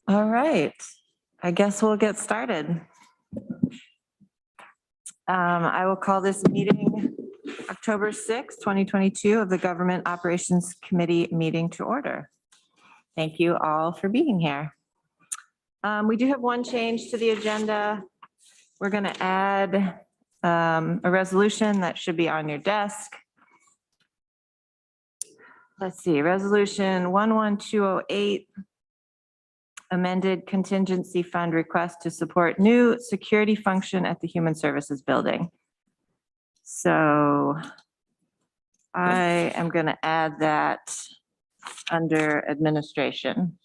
All right, I guess we'll get started. I will call this meeting October 6th, 2022 of the Government Operations Committee meeting to order. Thank you all for being here. We do have one change to the agenda. We're going to add a resolution that should be on your desk. Let's see, resolution 11208. Amended contingency fund request to support new security function at the Human Services Building. So I am going to add that under administration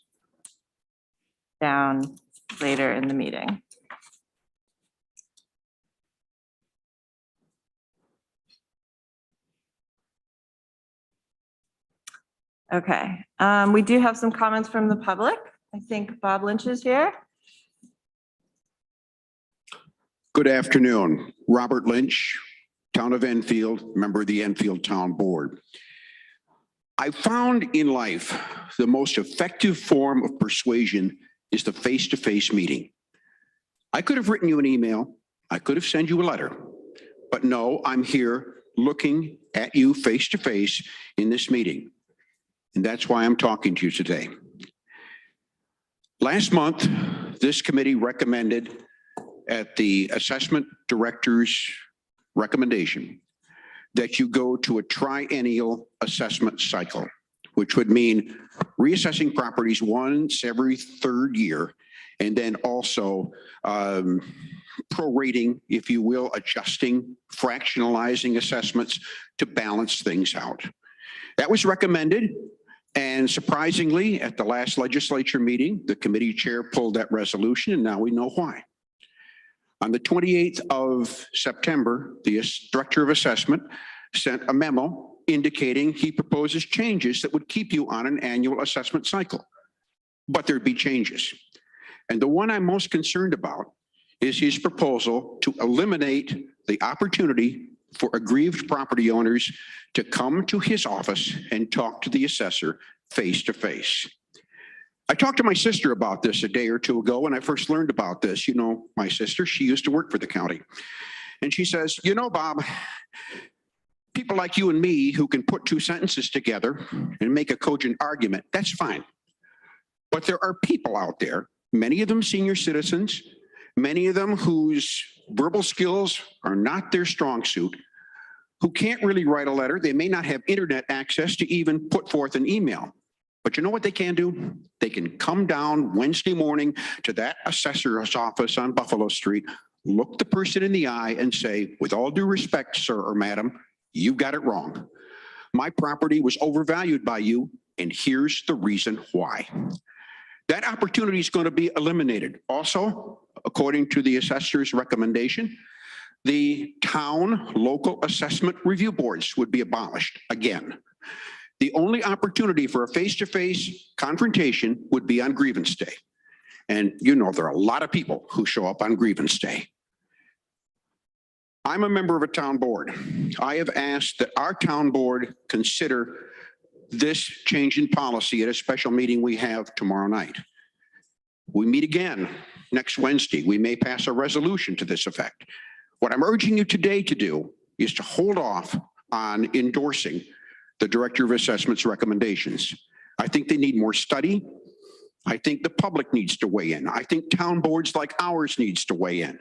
down later in the meeting. Okay, we do have some comments from the public. I think Bob Lynch is here. Good afternoon. Robert Lynch, Town of Enfield, member of the Enfield Town Board. I found in life the most effective form of persuasion is the face-to-face meeting. I could have written you an email. I could have sent you a letter, but no, I'm here looking at you face-to-face in this meeting. And that's why I'm talking to you today. Last month, this committee recommended at the assessment director's recommendation that you go to a triennial assessment cycle, which would mean reassessing properties once every third year, and then also prorating, if you will, adjusting, fractionalizing assessments to balance things out. That was recommended. And surprisingly, at the last legislature meeting, the committee chair pulled that resolution, and now we know why. On the 28th of September, the director of assessment sent a memo indicating he proposes changes that would keep you on an annual assessment cycle, but there'd be changes. And the one I'm most concerned about is his proposal to eliminate the opportunity for aggrieved property owners to come to his office and talk to the assessor face to face. I talked to my sister about this a day or two ago when I first learned about this. You know, my sister, she used to work for the county. And she says, you know, Bob, people like you and me who can put two sentences together and make a cogent argument, that's fine. But there are people out there, many of them senior citizens, many of them whose verbal skills are not their strong suit, who can't really write a letter. They may not have internet access to even put forth an email. But you know what they can do? They can come down Wednesday morning to that assessor's office on Buffalo Street, look the person in the eye and say, with all due respect, sir or madam, you got it wrong. My property was overvalued by you, and here's the reason why. That opportunity is going to be eliminated. Also, according to the assessor's recommendation, the town local assessment review boards would be abolished again. The only opportunity for a face-to-face confrontation would be on grievance day. And you know, there are a lot of people who show up on grievance day. I'm a member of a town board. I have asked that our town board consider this change in policy at a special meeting we have tomorrow night. We meet again next Wednesday. We may pass a resolution to this effect. What I'm urging you today to do is to hold off on endorsing the Director of Assessment's recommendations. I think they need more study. I think the public needs to weigh in. I think town boards like ours needs to weigh in.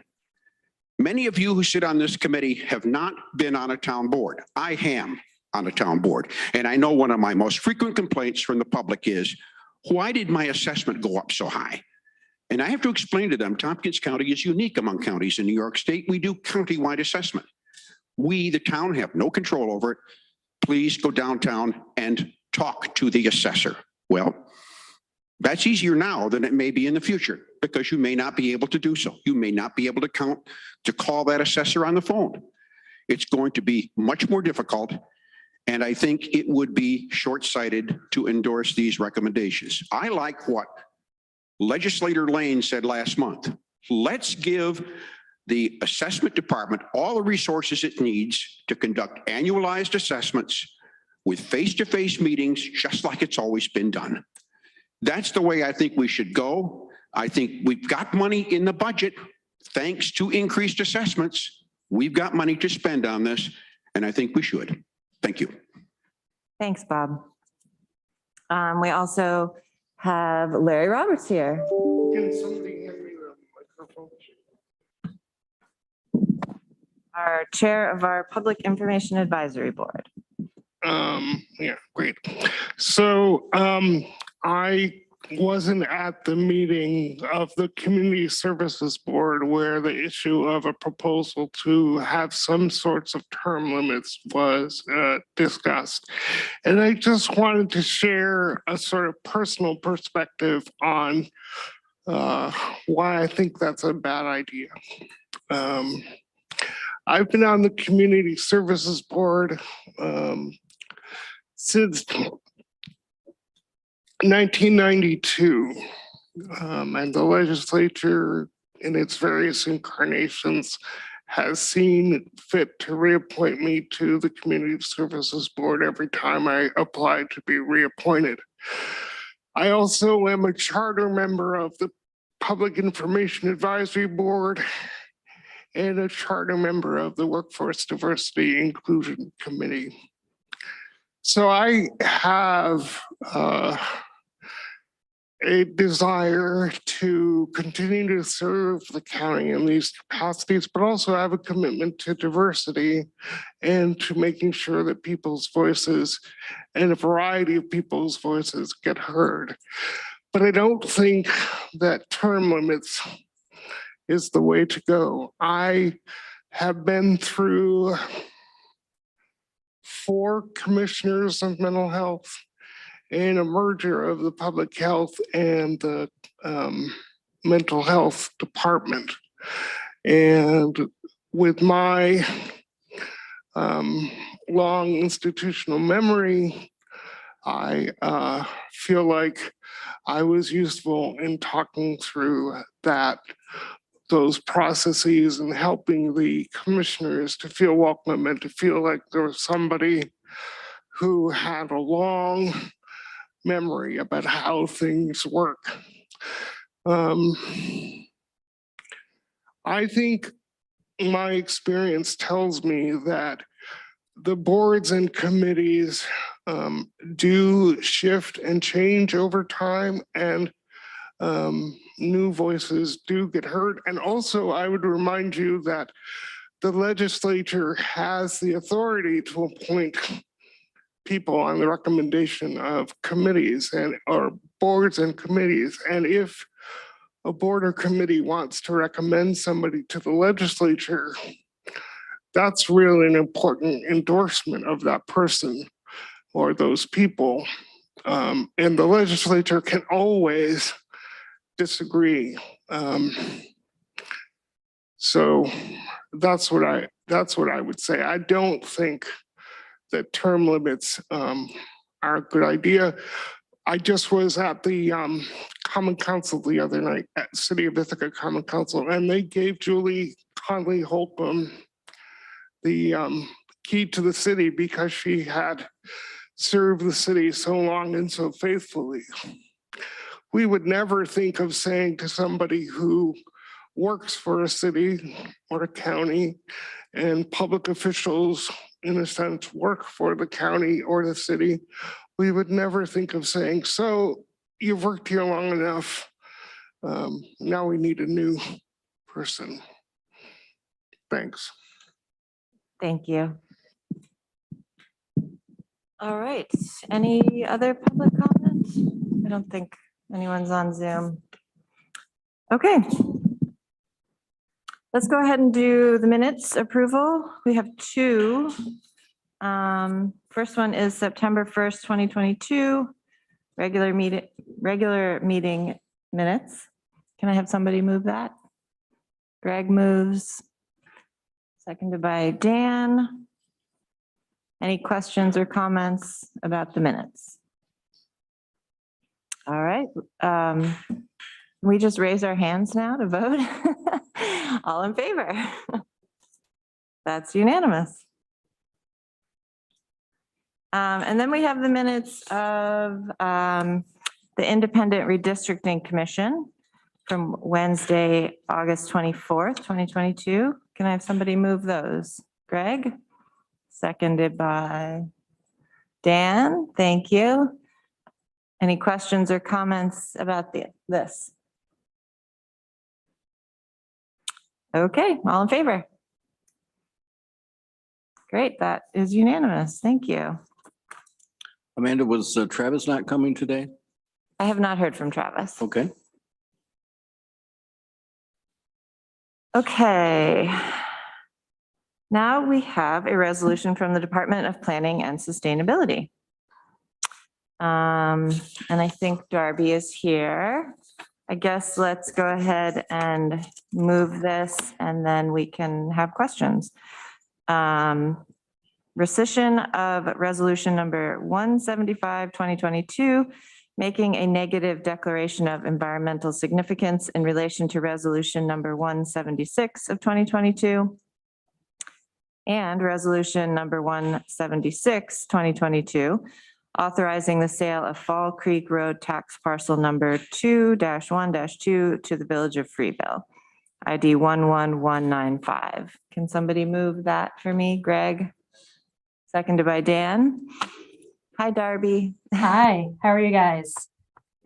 Many of you who sit on this committee have not been on a town board. I am on a town board. And I know one of my most frequent complaints from the public is, why did my assessment go up so high? And I have to explain to them, Tompkins County is unique among counties in New York State. We do countywide assessment. We, the town, have no control over it. Please go downtown and talk to the assessor. Well, that's easier now than it may be in the future because you may not be able to do so. You may not be able to call that assessor on the phone. It's going to be much more difficult. And I think it would be short-sighted to endorse these recommendations. I like what Legislator Lane said last month. Let's give the assessment department all the resources it needs to conduct annualized assessments with face-to-face meetings, just like it's always been done. That's the way I think we should go. I think we've got money in the budget, thanks to increased assessments. We've got money to spend on this, and I think we should. Thank you. Thanks, Bob. We also have Larry Roberts here. Can somebody hand me the microphone? Our chair of our Public Information Advisory Board. Yeah, great. So I wasn't at the meeting of the Community Services Board where the issue of a proposal to have some sorts of term limits was discussed. And I just wanted to share a sort of personal perspective on why I think that's a bad idea. I've been on the Community Services Board since 1992, and the legislature in its various incarnations has seen fit to reappoint me to the Community Services Board every time I apply to be reappointed. I also am a charter member of the Public Information Advisory Board and a charter member of the Workforce Diversity Inclusion Committee. So I have a desire to continue to serve the county in these capacities, but also have a commitment to diversity and to making sure that people's voices and a variety of people's voices get heard. But I don't think that term limits is the way to go. I have been through 4 commissioners of mental health and a merger of the public health and the mental health department. And with my long institutional memory, I feel like I was useful in talking through those processes and helping the commissioners to feel welcome and to feel like there was somebody who had a long memory about how things work. I think my experience tells me that the boards and committees do shift and change over time, and new voices do get heard. And also, I would remind you that the legislature has the authority to appoint people on the recommendation of committees or boards and committees. And if a board or committee wants to recommend somebody to the legislature, that's really an important endorsement of that person or those people. And the legislature can always disagree. So that's what I would say. I don't think that term limits are a good idea. I just was at the Common Council the other night at City of Ithaca Common Council, and they gave Julie Conley Holcomb the key to the city because she had served the city so long and so faithfully. We would never think of saying to somebody who works for a city or a county, and public officials in a sense work for the county or the city, we would never think of saying, so you've worked here long enough, now we need a new person. Thanks. Thank you. All right, any other public comments? I don't think anyone's on Zoom. Okay. Let's go ahead and do the minutes approval. We have 2. First one is September 1st, 2022, regular meeting minutes. Can I have somebody move that? Greg moves, seconded by Dan. Any questions or comments about the minutes? All right. We just raise our hands now to vote. All in favor? That's unanimous. And then we have the minutes of the Independent Redistricting Commission from Wednesday, August 24th, 2022. Can I have somebody move those? Greg? Seconded by Dan. Thank you. Any questions or comments about this? Okay, all in favor? Great, that is unanimous. Thank you. Amanda, was Travis not coming today? I have not heard from Travis. Okay. Okay. Now we have a resolution from the Department of Planning and Sustainability. And I think Darby is here. I guess let's go ahead and move this and then we can have questions. Rescission of resolution number 175, 2022, making a negative declaration of environmental significance in relation to resolution number 176 of 2022. And resolution number 176, 2022, authorizing the sale of Fall Creek Road tax parcel number 2-1-2 to the Village of Freeville, ID 11195. Can somebody move that for me, Greg? Seconded by Dan. Hi, Darby. Hi, how are you guys?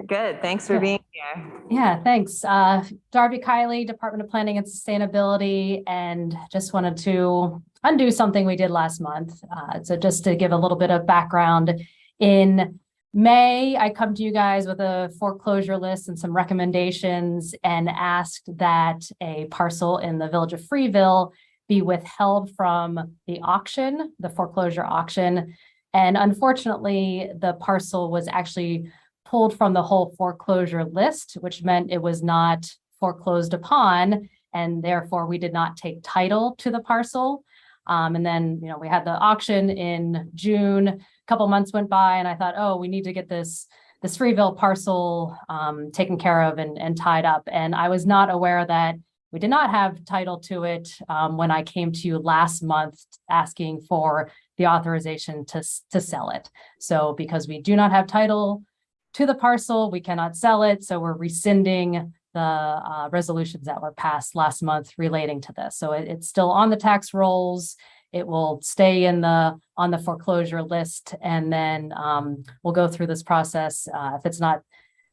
Good, thanks for being here. Yeah, thanks. Darby Kiley, Department of Planning and Sustainability, and just wanted to undo something we did last month. So just to give a little bit of background, in May, I come to you guys with a foreclosure list and some recommendations and asked that a parcel in the Village of Freeville be withheld from the auction, the foreclosure auction. And unfortunately, the parcel was actually pulled from the whole foreclosure list, which meant it was not foreclosed upon, and therefore we did not take title to the parcel. And then, we had the auction in June, a couple months went by, and I thought, oh, we need to get this Freeville parcel taken care of and tied up. And I was not aware that we did not have title to it when I came to you last month asking for the authorization to sell it. So because we do not have title to the parcel, we cannot sell it. So we're rescinding the resolutions that were passed last month relating to this. So it's still on the tax rolls. It will stay on the foreclosure list, and then we'll go through this process. If it's not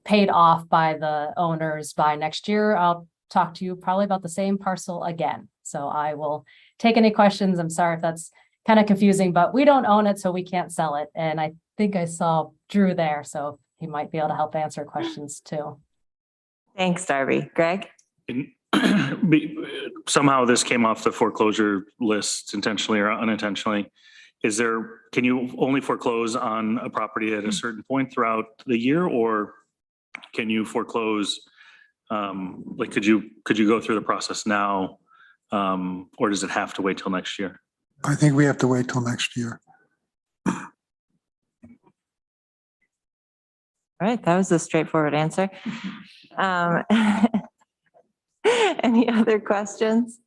paid off by the owners by next year, I'll talk to you probably about the same parcel again. So I will take any questions. I'm sorry if that's kind of confusing, but we don't own it, so we can't sell it. And I think I saw Drew there, so he might be able to help answer questions too. Thanks, Darby. Greg? Somehow this came off the foreclosure list intentionally or unintentionally. Can you only foreclose on a property at a certain point throughout the year, or can you foreclose? Could you go through the process now, or does it have to wait till next year? I think we have to wait till next year. All right, that was a straightforward answer. Any other questions?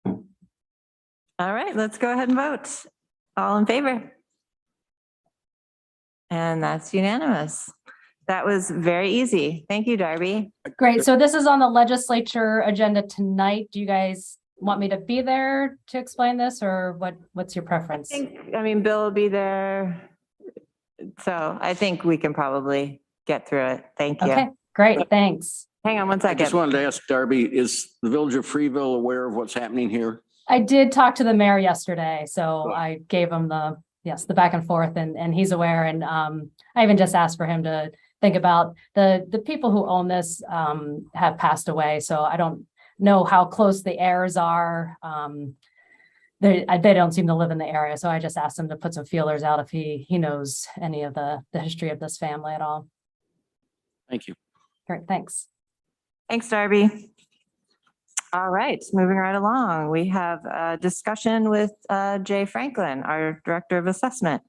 All right, let's go ahead and vote. All in favor? And that's unanimous. That was very easy. Thank you, Darby. Great. So this is on the legislature agenda tonight. Do you guys want me to be there to explain this, or what's your preference? Bill will be there. So I think we can probably get through it. Thank you. Okay, great. Thanks. Hang on one I just second. wanted to ask Darby, is the Village of Freeville aware of what's happening here? I did talk to the mayor yesterday, so I gave him the back and forth, and he's aware. And I even just asked for him to think about the people who own this have passed away. So I don't know how close the heirs are. They don't seem to live in the area. So I just asked him to put some feelers out if he knows any of the history of this family at all. Thank you. Great, thanks. Thanks, Darby. All right, moving right along. We have a discussion with Jay Franklin, our Director of Assessment,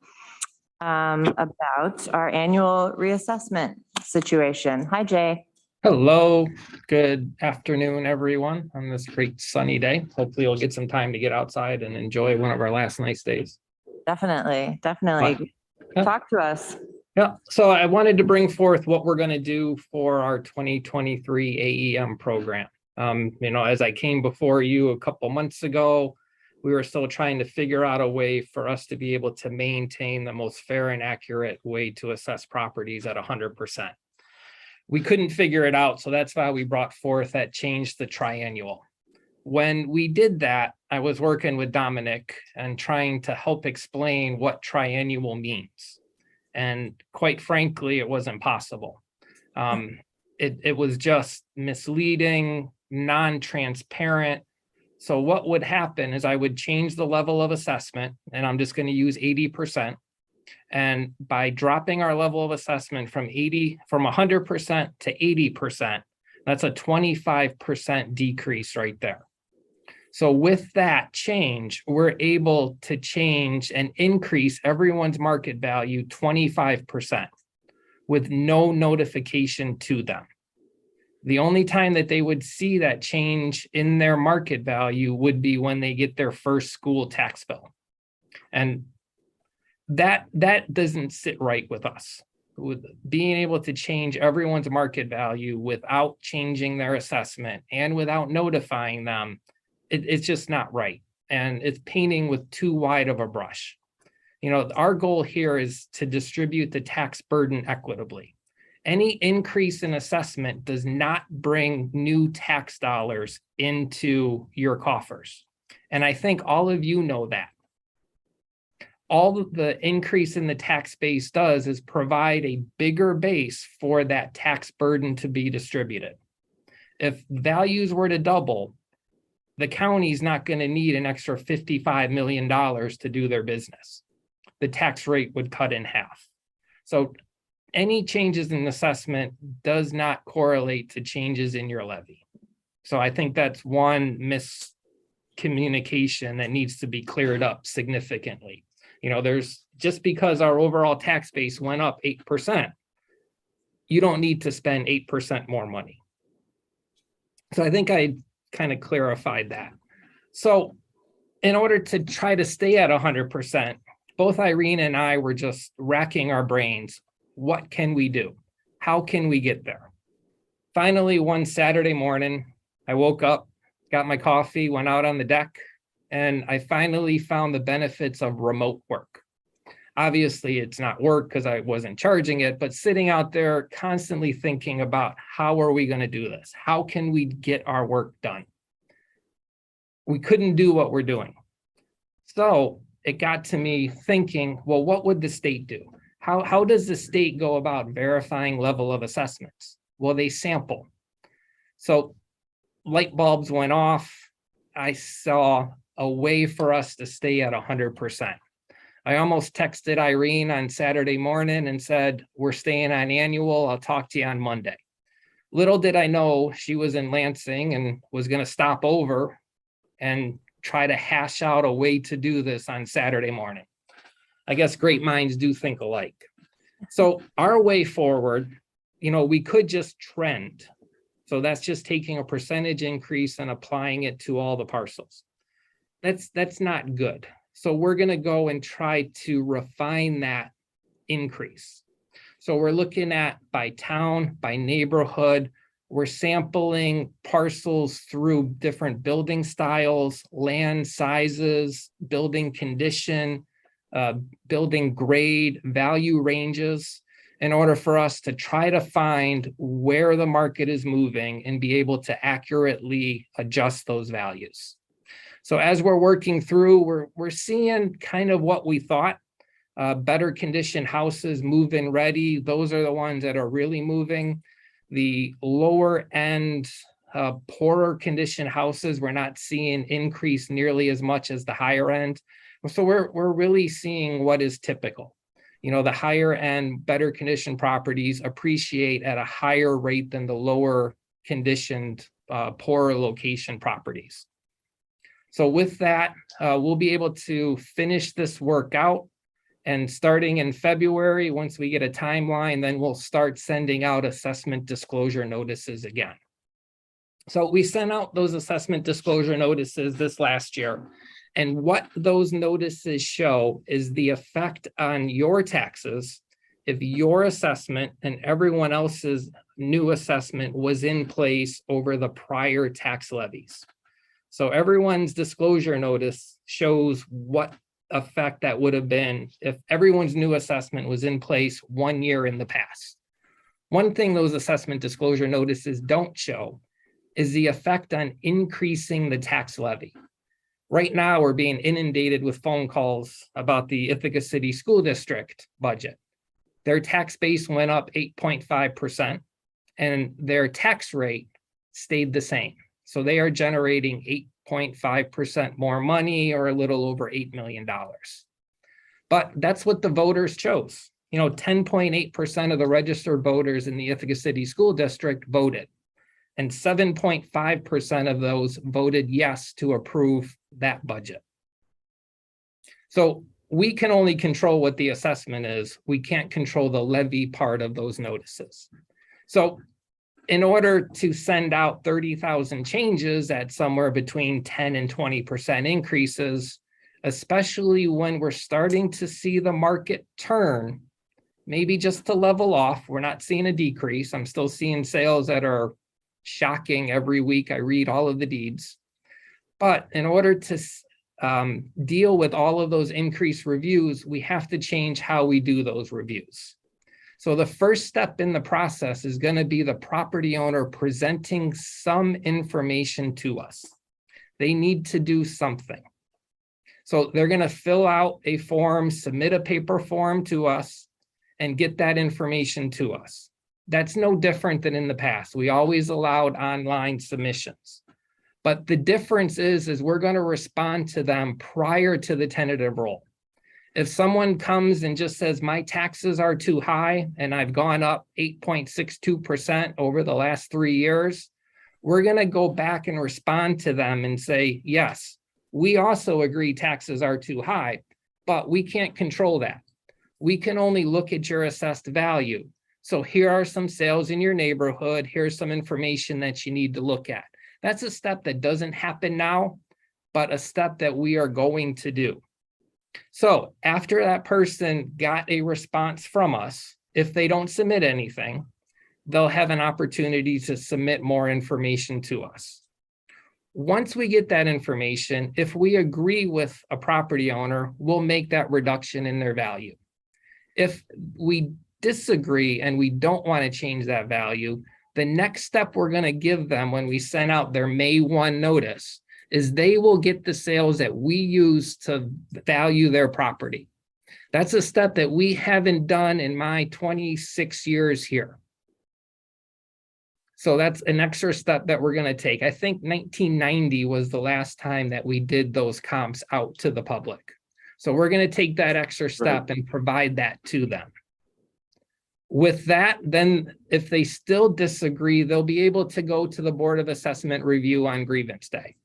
about our annual reassessment situation. Hi, Jay. Hello, good afternoon, everyone, on this great sunny day. Hopefully you'll get some time to get outside and enjoy one of our last nice days. Definitely. Talk to us. Yeah, so I wanted to bring forth what we're going to do for our 2023 AEM program. As I came before you a couple months ago, we were still trying to figure out a way for us to be able to maintain the most fair and accurate way to assess properties at 100%. We couldn't figure it out, so that's why we brought forth that change the triennial. When we did that, I was working with Dominic and trying to help explain what triennial means. And quite frankly, it wasn't possible. It was just misleading, non-transparent. So what would happen is I would change the level of assessment, and I'm just going to use 80%. And by dropping our level of assessment from 100% to 80%, that's a 25% decrease right there. So with that change, we're able to change and increase everyone's market value 25% with no notification to them. The only time that they would see that change in their market value would be when they get their first school tax bill. And that doesn't sit right with us. With being able to change everyone's market value without changing their assessment and without notifying them, it's just not right. And it's painting with too wide of a brush. Our goal here is to distribute the tax burden equitably. Any increase in assessment does not bring new tax dollars into your coffers. And I think all of you know that. All the increase in the tax base does is provide a bigger base for that tax burden to be distributed. If values were to double, the county's not going to need an extra $55 million to do their business. The tax rate would cut in half. So any changes in assessment does not correlate to changes in your levy. So I think that's one miscommunication that needs to be cleared up significantly. There's just because our overall tax base went up 8%, you don't need to spend 8% more money. So I think I kind of clarified that. So in order to try to stay at 100%, both Irene and I were just racking our brains. What can we do? How can we get there? Finally, one Saturday morning, I woke up, got my coffee, went out on the deck, and I finally found the benefits of remote work. Obviously, it's not work because I wasn't charging it, but sitting out there constantly thinking about how are we going to do this? How can we get our work done? We couldn't do what we're doing. So it got to me thinking, well, what would the state do? How does the state go about verifying level of assessments? Well, they sample. So light bulbs went off. I saw a way for us to stay at 100%. I almost texted Irene on Saturday morning and said, we're staying on annual. I'll talk to you on Monday. Little did I know she was in Lansing and was going to stop over and try to hash out a way to do this on Saturday morning. I guess great minds do think alike. So our way forward, we could just trend. So that's just taking a percentage increase and applying it to all the parcels. That's not good. So we're going to go and try to refine that increase. So we're looking at by town, by neighborhood. We're sampling parcels through different building styles, land sizes, building condition, building grade, value ranges, in order for us to try to find where the market is moving and be able to accurately adjust those values. So as we're working through, we're seeing kind of what we thought. Better condition houses, move-in ready, those are the ones that are really moving. The lower end, poorer condition houses, we're not seeing increase nearly as much as the higher end. So we're really seeing what is typical. The higher end, better conditioned properties appreciate at a higher rate than the lower conditioned, poorer location properties. So with that, we'll be able to finish this work out. And starting in February, once we get a timeline, then we'll start sending out assessment disclosure notices again. So we sent out those assessment disclosure notices this last year. And what those notices show is the effect on your taxes if your assessment and everyone else's new assessment was in place over the prior tax levies. So everyone's disclosure notice shows what effect that would have been if everyone's new assessment was in place 1 year in the past. One thing those assessment disclosure notices don't show is the effect on increasing the tax levy. Right now, we're being inundated with phone calls about the Ithaca City School District budget. Their tax base went up 8.5% and their tax rate stayed the same. So they are generating 8.5% more money, or a little over $8 million. But that's what the voters chose. 10.8% of the registered voters in the Ithaca City School District voted, and 7.5% of those voted yes to approve that budget. So we can only control what the assessment is. We can't control the levy part of those notices. So in order to send out 30,000 changes at somewhere between 10 and 20% increases, especially when we're starting to see the market turn, maybe just to level off, we're not seeing a decrease. I'm still seeing sales that are shocking every week. I read all of the deeds. But in order to deal with all of those increased reviews, we have to change how we do those reviews. So the first step in the process is going to be the property owner presenting some information to us. They need to do something. So they're going to fill out a form, submit a paper form to us, and get that information to us. That's no different than in the past. We always allowed online submissions. But the difference is we're going to respond to them prior to the tentative roll. If someone comes and just says, my taxes are too high and I've gone up 8.62% over the last 3 years, we're going to go back and respond to them and say, yes, we also agree taxes are too high, but we can't control that. We can only look at your assessed value. So here are some sales in your neighborhood. Here's some information that you need to look at. That's a step that doesn't happen now, but a step that we are going to do. So after that person got a response from us, if they don't submit anything, they'll have an opportunity to submit more information to us. Once we get that information, if we agree with a property owner, we'll make that reduction in their value. If we disagree and we don't want to change that value, the next step we're going to give them when we send out their May 1 notice is they will get the sales that we use to value their property. That's a step that we haven't done in my 26 years here. So that's an extra step that we're going to take. I think 1990 was the last time that we did those comps out to the public. So we're going to take that extra step and provide that to them. With that, then if they still disagree, they'll be able to go to the Board of Assessment Review on grievance day.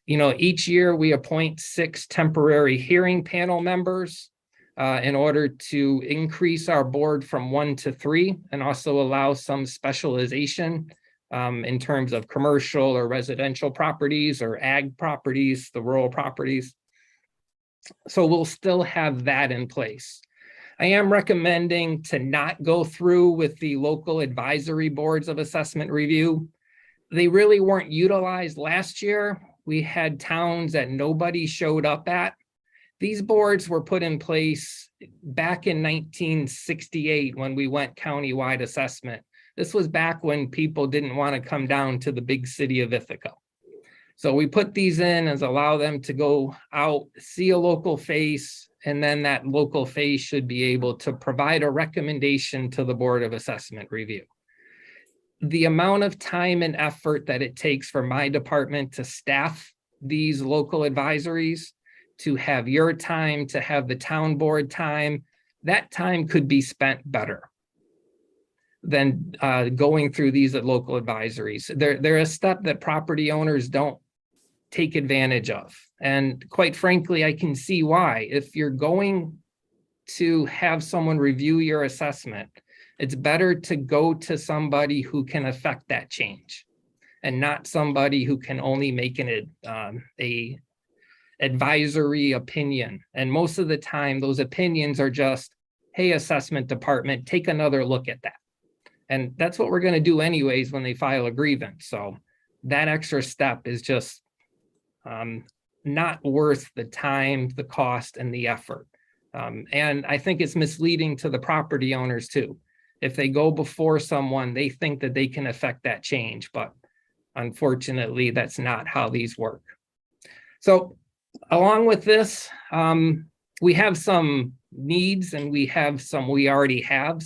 Each year we appoint 6 temporary hearing panel members in order to increase our board from 1 to 3 and also allow some specialization in terms of commercial or residential properties or ag properties, the rural properties. So we'll still have that in place. I am recommending to not go through with the local advisory boards of assessment review. They really weren't utilized last year. We had towns that nobody showed up at. These boards were put in place back in 1968 when we went countywide assessment. This was back when people didn't want to come down to the big city of Ithaca. So we put these in as allow them to go out, see a local face, and then that local face should be able to provide a recommendation to the Board of Assessment Review. The amount of time and effort that it takes for my department to staff these local advisories, to have your time, to have the town board time, that time could be spent better than going through these local advisories. They're a step that property owners don't take advantage of. And quite frankly, I can see why. If you're going to have someone review your assessment, it's better to go to somebody who can affect that change and not somebody who can only make an advisory opinion. And most of the time, those opinions are just, hey, assessment department, take another look at that. And that's what we're going to do anyways when they file a grievance. So that extra step is just not worth the time, the cost, and the effort. And I think it's misleading to the property owners too. If they go before someone, they think that they can affect that change, but unfortunately, that's not how these work. So along with this, we have some needs and we have some we already have.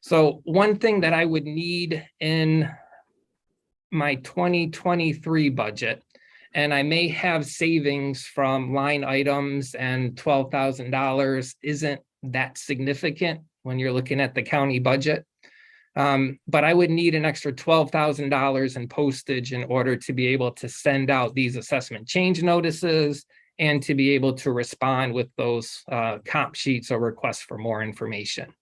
So one thing that I would need in my 2023 budget, and I may have savings from line items, and $12,000 isn't that significant when you're looking at the county budget. But I would need an extra $12,000 in postage in order to be able to send out these assessment change notices and to be able to respond with those comp sheets or requests for more information.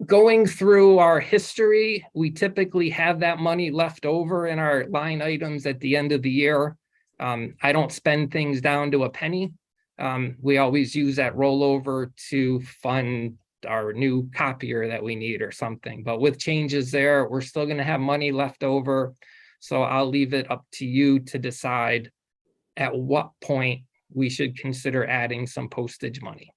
Going through our history, we typically have that money left over in our line items at the end of the year. I don't spend things down to a penny. We always use that rollover to fund our new copier that we need or something. But with changes there, we're still going to have money left over. So I'll leave it up to you to decide at what point we should consider adding some postage money.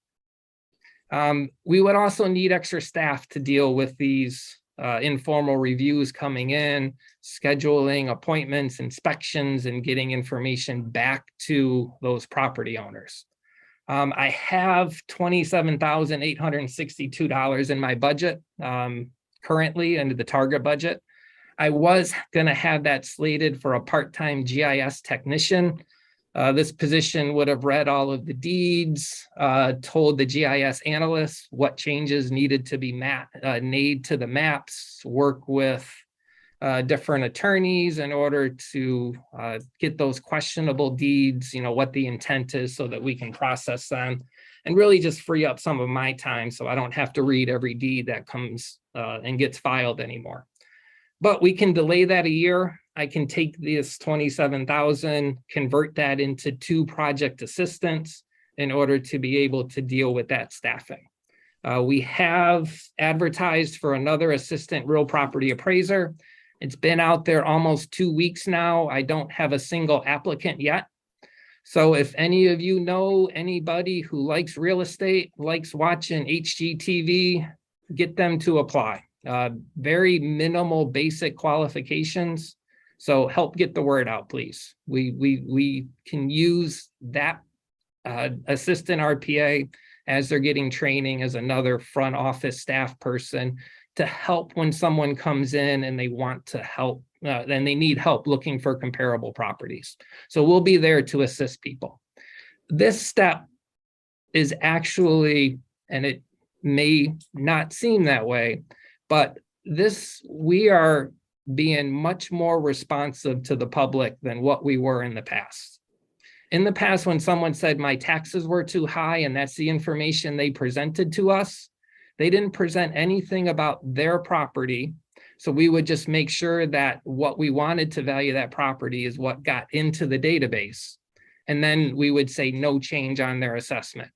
We would also need extra staff to deal with these informal reviews coming in, scheduling appointments, inspections, and getting information back to those property owners. I have $27,862 in my budget currently under the target budget. I was going to have that slated for a part-time GIS technician. This position would have read all of the deeds, told the GIS analysts what changes needed to be made to the maps, work with different attorneys in order to get those questionable deeds, what the intent is so that we can process them, and really just free up some of my time so I don't have to read every deed that comes and gets filed anymore. But we can delay that a year. I can take this 27,000, convert that into 2 project assistants in order to be able to deal with that staffing. We have advertised for another assistant real property appraiser. It's been out there almost 2 weeks now. I don't have a single applicant yet. So if any of you know anybody who likes real estate, likes watching HGTV, get them to apply. Very minimal basic qualifications. So help get the word out, please. We can use that assistant RPA as they're getting training as another front office staff person to help when someone comes in and they want to help, then they need help looking for comparable properties. So we'll be there to assist people. This step is actually, and it may not seem that way, but we are being much more responsive to the public than what we were in the past. In the past, when someone said my taxes were too high and that's the information they presented to us, they didn't present anything about their property. So we would just make sure that what we wanted to value that property is what got into the database. And then we would say no change on their assessment.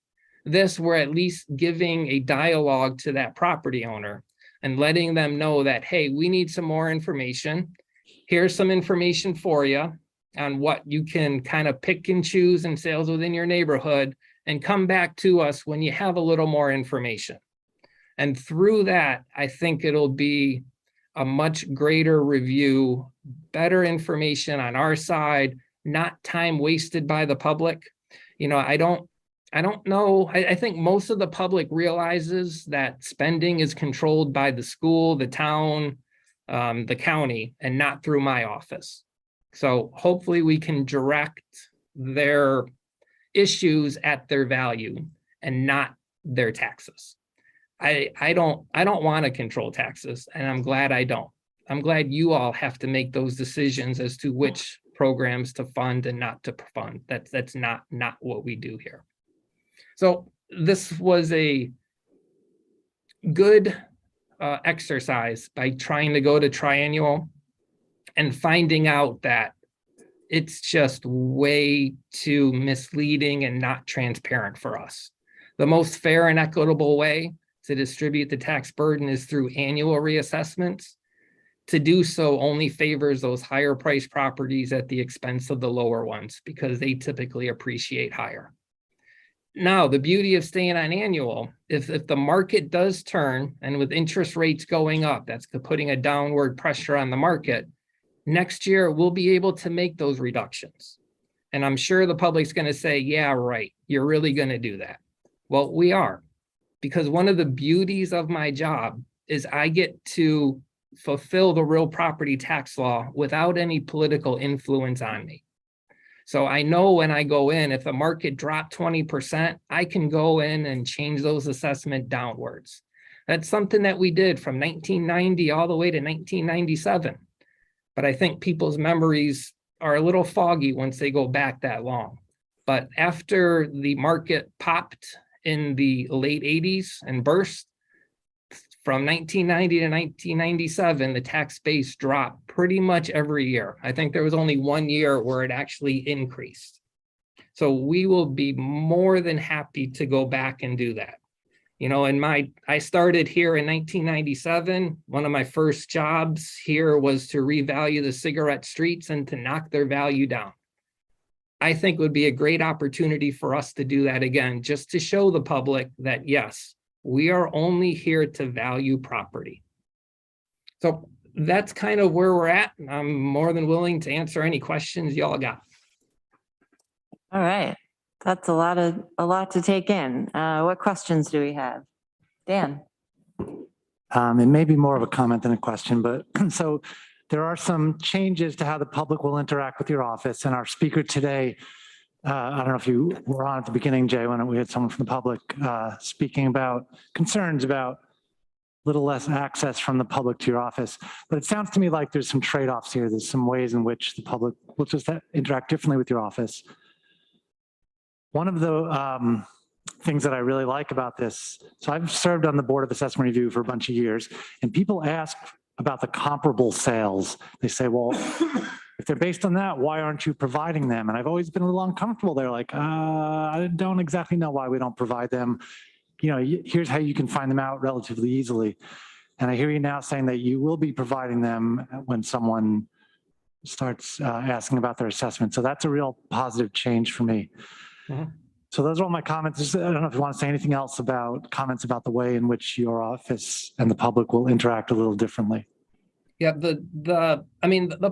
This, we're at least giving a dialogue to that property owner and letting them know that, hey, we need some more information. Here's some information for you on what you can kind of pick and choose in sales within your neighborhood, and come back to us when you have a little more information. And through that, I think it'll be a much greater review, better information on our side, not time wasted by the public. I don't know. I think most of the public realizes that spending is controlled by the school, the town, the county, and not through my office. So hopefully we can direct their issues at their value and not their taxes. I don't want to control taxes, and I'm glad I don't. I'm glad you all have to make those decisions as to which programs to fund and not to fund. That's not what we do here. So this was a good exercise by trying to go to triennial and finding out that it's just way too misleading and not transparent for us. The most fair and equitable way to distribute the tax burden is through annual reassessments. To do so only favors those higher priced properties at the expense of the lower ones because they typically appreciate higher. Now, the beauty of staying on annual, if the market does turn and with interest rates going up, that's putting a downward pressure on the market, next year we'll be able to make those reductions. And I'm sure the public's going to say, yeah, right, you're really going to do that. Well, we are, because one of the beauties of my job is I get to fulfill the real property tax law without any political influence on me. So I know when I go in, if the market dropped 20%, I can go in and change those assessment downwards. That's something that we did from 1990 all the way to 1997. But I think people's memories are a little foggy once they go back that long. But after the market popped in the late 80s and burst, from 1990 to 1997, the tax base dropped pretty much every year. I think there was only 1 year where it actually increased. So we will be more than happy to go back and do that. You know, I started here in 1997. One of my first jobs here was to revalue the cigarette streets and to knock their value down. I think it would be a great opportunity for us to do that again, just to show the public that yes, we are only here to value property. So that's kind of where we're at. I'm more than willing to answer any questions y'all got. All right. That's a lot to take in. What questions do we have? Dan? It may be more of a comment than a question, but so there are some changes to how the public will interact with your office, and our speaker today, I don't know if you were on at the beginning, Jay, when we had someone from the public speaking about concerns about a little less access from the public to your office. But it sounds to me like there's some trade-offs here. There's some ways in which the public will just interact differently with your office. One of the things that I really like about this, so I've served on the Board of Assessment Review for a bunch of years, and people ask about the comparable sales. They say, well, if they're based on that, why aren't you providing them? And I've always been a little uncomfortable. They're like, I don't exactly know why we don't provide them. You know, here's how you can find them out relatively easily. And I hear you now saying that you will be providing them when someone starts asking about their assessment. So that's a real positive change for me. Mm-hmm. So those are all my comments. I don't know if you want to say anything else about comments about the way in which your office and the public will interact a little differently. Yeah, the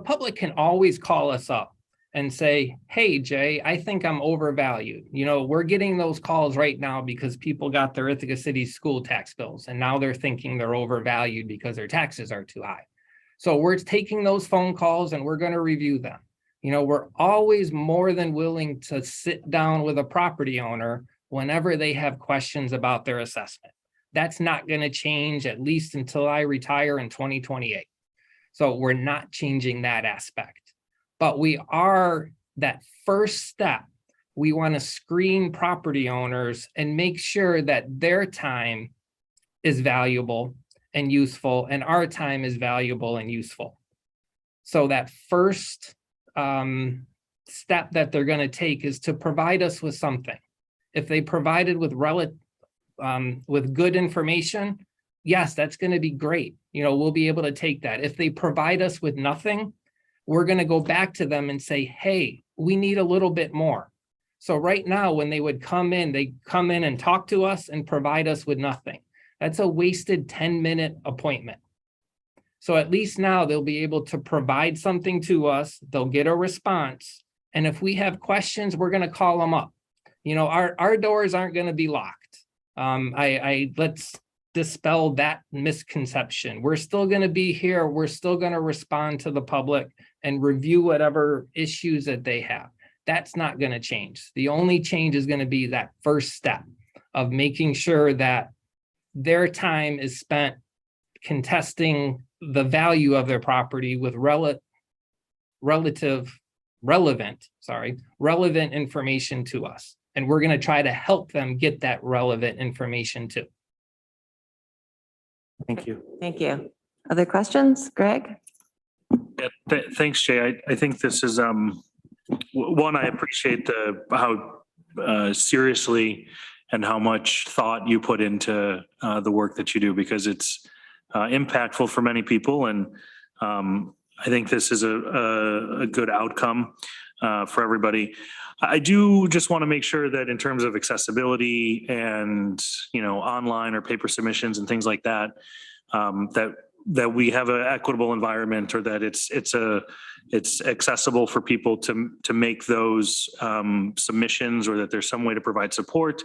public can always call us up and say, hey, Jay, I think I'm overvalued. You know, we're getting those calls right now because people got their Ithaca City school tax bills and now they're thinking they're overvalued because their taxes are too high. So we're taking those phone calls and we're going to review them. You know, we're always more than willing to sit down with a property owner whenever they have questions about their assessment. That's not going to change at least until I retire in 2028. So we're not changing that aspect, but we are that first step. We want to screen property owners and make sure that their time is valuable and useful and our time is valuable and useful. So that first step that they're going to take is to provide us with something. If they provided with good information, yes, that's going to be great. You know, we'll be able to take that. If they provide us with nothing, we're going to go back to them and say, hey, we need a little bit more. So right now, when they would come in, they come in and talk to us and provide us with nothing. That's a wasted 10-minute appointment. So at least now they'll be able to provide something to us. They'll get a response. And if we have questions, we're going to call them up. You know, our doors aren't going to be locked. Let's dispel that misconception. We're still going to be here. We're still going to respond to the public and review whatever issues that they have. That's not going to change. The only change is going to be that first step of making sure that their time is spent contesting the value of their property with relevant information to us. And we're going to try to help them get that relevant information too. Thank you. Thank you. Other questions, Greg? Yeah, thanks, Jay. I think this is one, I appreciate how seriously and how much thought you put into the work that you do, because it's impactful for many people. And I think this is a good outcome for everybody. I do just want to make sure that in terms of accessibility and, online or paper submissions and things like that, that we have an equitable environment, or that it's accessible for people to make those submissions, or that there's some way to provide support.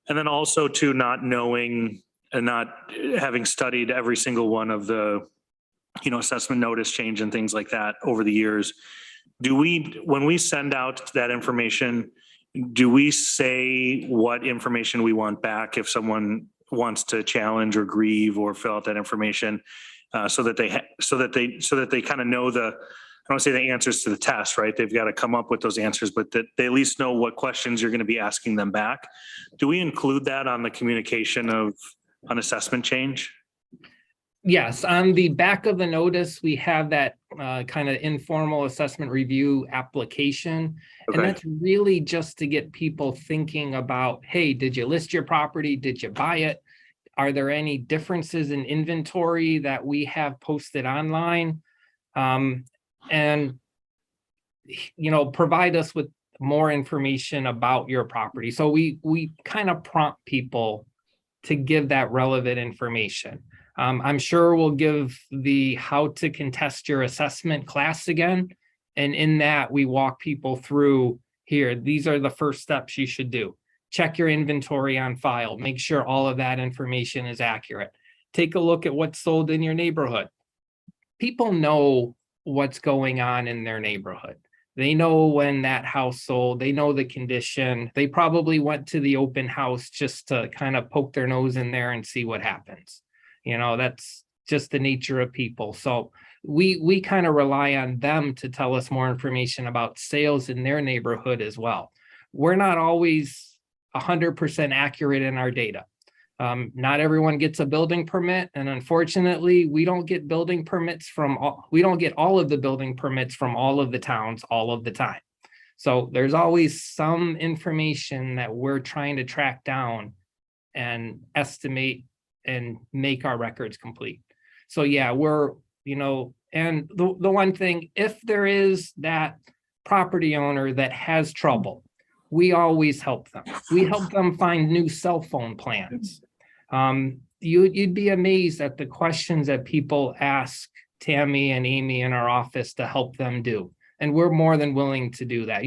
And then also to not knowing and not having studied every single one of the, assessment notice change and things like that over the years. When we send out that information, do we say what information we want back if someone wants to challenge or grieve or fill out that information, so that they kind of know I don't say the answers to the test, right? They've got to come up with those answers, but that they at least know what questions you're going to be asking them back. Do we include that on the communication of an assessment change? Yes, on the back of the notice, we have that kind of informal assessment review application. Okay. And that's really just to get people thinking about, hey, did you list your property? Did you buy it? Are there any differences in inventory that we have posted online? And provide us with more information about your property. So we kind of prompt people to give that relevant information. I'm sure we'll give the how to contest your assessment class again. And in that, we walk people through here. These are the first steps you should do. Check your inventory on file. Make sure all of that information is accurate. Take a look at what's sold in your neighborhood. People know what's going on in their neighborhood. They know when that house sold. They know the condition. They probably went to the open house just to kind of poke their nose in there and see what happens. That's just the nature of people. So we kind of rely on them to tell us more information about sales in their neighborhood as well. We're not always 100% accurate in our data. Not everyone gets a building permit, and unfortunately, we don't get building permits we don't get all of the building permits from all of the towns all of the time. So there's always some information that we're trying to track down and estimate and make our records complete. So yeah, and the one thing, if there is that property owner that has trouble, we always help them. We help them find new cell phone plans. You'd be amazed at the questions that people ask Tammy and Amy in our office to help them do. And we're more than willing to do that.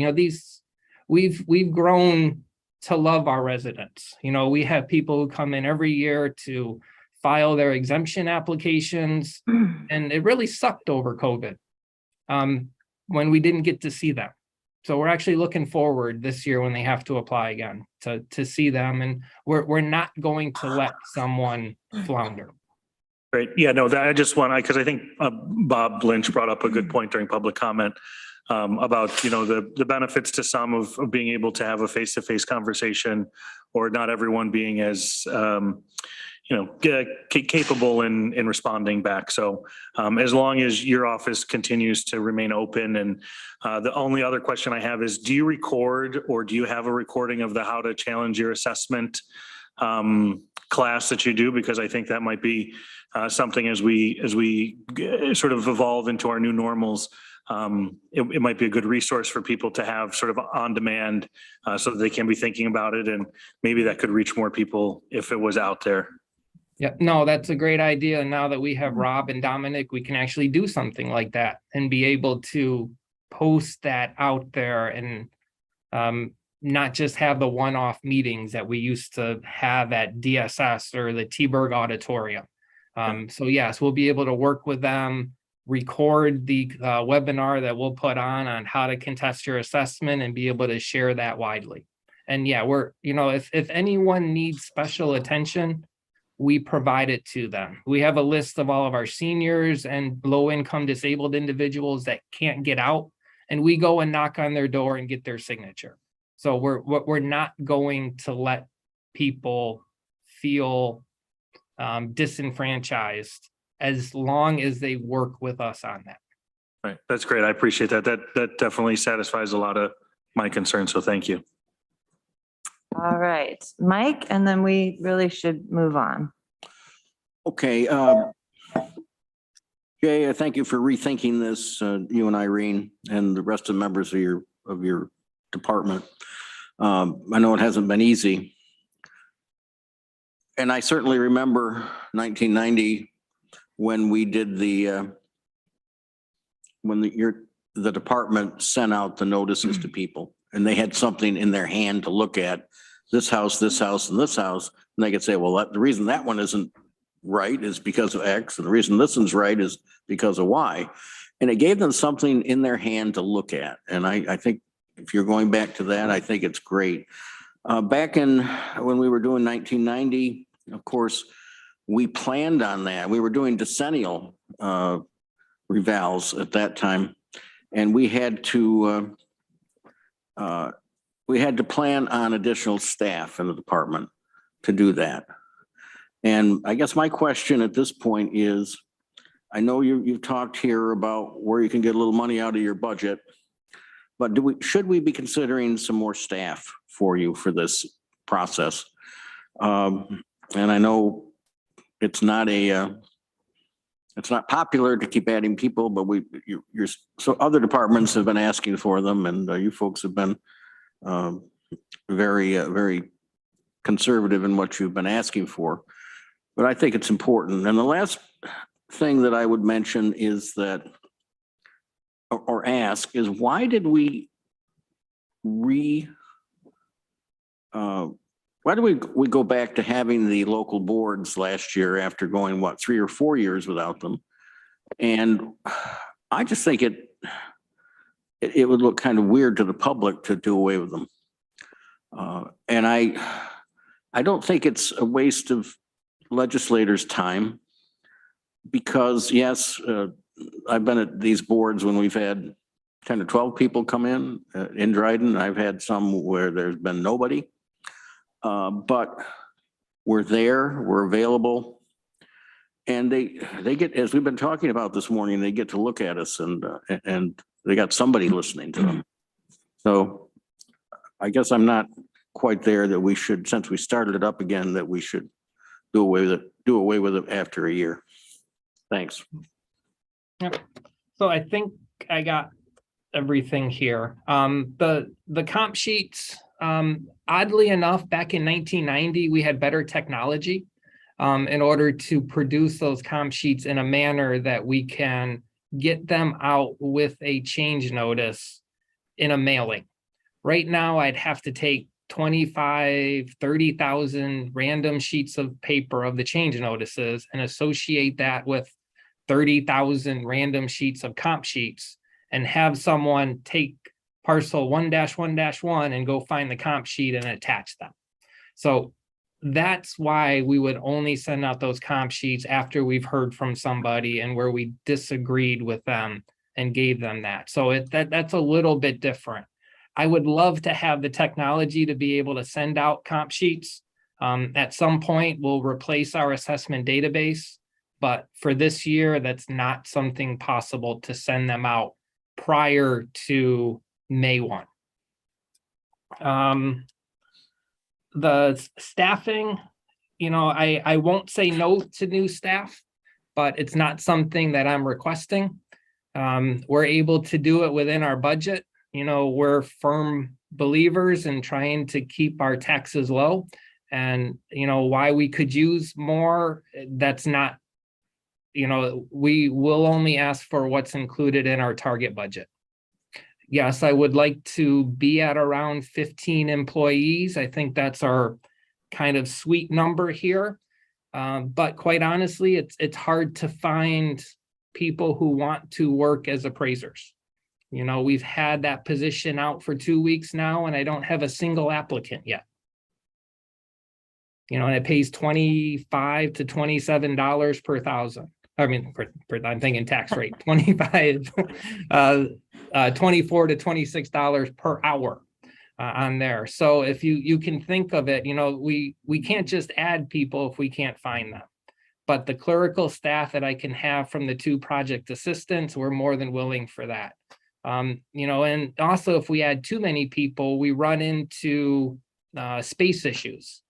We've grown to love our residents. We have people who come in every year to file their exemption applications, and it really sucked over COVID when we didn't get to see them. So we're actually looking forward this year when they have to apply again to see them, and we're not going to let someone flounder. Great. Yeah, no, that I just want, because I think Bob Lynch brought up a good point during public comment about, the benefits to some of being able to have a face-to-face conversation, or not everyone being as, capable in responding back. So as long as your office continues to remain open, and the only other question I have is, do you record, or do you have a recording of the how to challenge your assessment class that you do? Because I think that might be something as we sort of evolve into our new normals. It might be a good resource for people to have sort of on demand, so that they can be thinking about it, and maybe that could reach more people if it was out there. Yeah, no, that's a great idea. Now that we have Rob and Dominic, we can actually do something like that and be able to post that out there, and not just have the one-off meetings that we used to have at DSS or the T-Berg Auditorium. So yes, we'll be able to work with them, record the webinar that we'll put on how to contest your assessment, and be able to share that widely. And yeah, if anyone needs special attention, we provide it to them. We have a list of all of our seniors and low-income disabled individuals that can't get out, and we go and knock on their door and get their signature. So we're not going to let people feel disenfranchised as long as they work with us on that. Right. That's great. I appreciate that. That definitely satisfies a lot of my concerns. So thank you. All right, Mike, and then we really should move on. Okay, Jay, thank you for rethinking this, you and Irene and the rest of the members of your department. I know it hasn't been easy. And I certainly remember 1990 when we did the department sent out the notices to people and they had something in their hand to look at, this house, and this house. And they could say, well, the reason that one isn't right is because of X, and the reason this one's right is because of Y. And it gave them something in their hand to look at. And I think if you're going back to that, I think it's great. Back when we were doing 1990, of course, we planned on that. We were doing decennial revals at that time. And we had to plan on additional staff in the department to do that. And I guess my question at this point is, I know you've talked here about where you can get a little money out of your budget, but should we be considering some more staff for you for this process? And I know it's not popular to keep adding people, but so other departments have been asking for them, and you folks have been very conservative in what you've been asking for. But I think it's important. And the last thing that I would mention is that, or ask, is why did we go back to having the local boards last year after going, 3 or 4 years without them? And I just think it would look kind of weird to the public to do away with them. And I don't think it's a waste of legislators' time, because yes, I've been at these boards when we've had 10 or 12 people come in Dryden. I've had some where there's been nobody. But we're there, we're available. And they get, as we've been talking about this morning, they get to look at us and they got somebody listening to them. So I guess I'm not quite there that we should, since we started it up again, that we should do away with it after a year. Thanks. Yep. So I think I got everything here. The comp sheets, oddly enough, back in 1990, we had better technology in order to produce those comp sheets in a manner that we can get them out with a change notice in a mailing. Right now, I'd have to take 30,000 random sheets of paper of the change notices and associate that with 30,000 random sheets of comp sheets and have someone take parcel 1-1-1 and go find the comp sheet and attach them. So that's why we would only send out those comp sheets after we've heard from somebody and where we disagreed with them and gave them that. So that's a little bit different. I would love to have the technology to be able to send out comp sheets. At some point, we'll replace our assessment database, but for this year, that's not something possible to send them out prior to May 1. The staffing, I won't say no to new staff, but it's not something that I'm requesting. We're able to do it within our budget. We're firm believers in trying to keep our taxes low, and why we could use more, that's not, we will only ask for what's included in our target budget. Yes, I would like to be at around 15 employees. I think that's our kind of sweet number here. But quite honestly, it's hard to find people who want to work as appraisers. We've had that position out for 2 weeks now, and I don't have a single applicant yet. And it pays $25 to $27 per thousand. I mean, I'm thinking tax rate, $24 to $26 per hour on there. So if you can think of it, we can't just add people if we can't find them. But the clerical staff that I can have from the 2 project assistants, we're more than willing for that. And also if we add too many people, we run into space issues.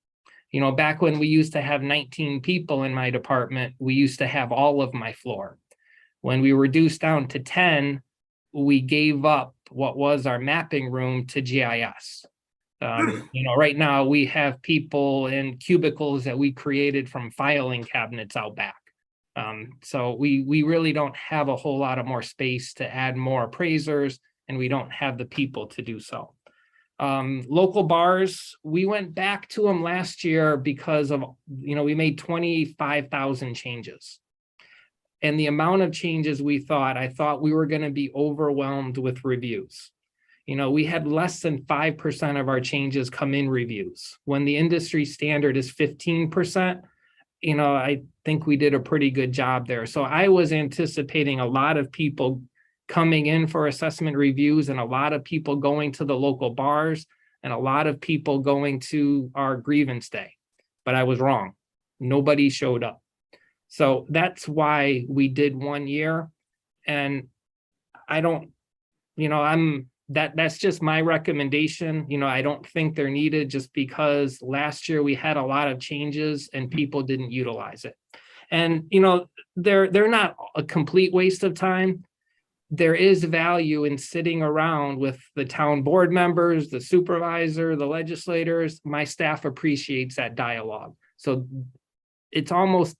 You know, back when we used to have 19 people in my department, we used to have all of my floor. When we reduced down to 10, we gave up what was our mapping room to GIS. You know, right now we have people in cubicles that we created from filing cabinets out back. So we really don't have a whole lot of more space to add more appraisers, and we don't have the people to do so. Local bars, we went back to them last year because of, you know, we made 25,000 changes. And the amount of changes I thought we were going to be overwhelmed with reviews. You know, we had less than 5% of our changes come in reviews. When the industry standard is 15%, you know, I think we did a pretty good job there. So I was anticipating a lot of people coming in for assessment reviews and a lot of people going to the local bars and a lot of people going to our grievance day. But I was wrong. Nobody showed up. So that's why we did 1 year. And I don't, you know, that's just my recommendation. You know, I don't think they're needed just because last year we had a lot of changes and people didn't utilize it. And, you know, they're not a complete waste of time. There is value in sitting around with the town board members, the supervisor, the legislators. My staff appreciates that dialogue. So it's almost,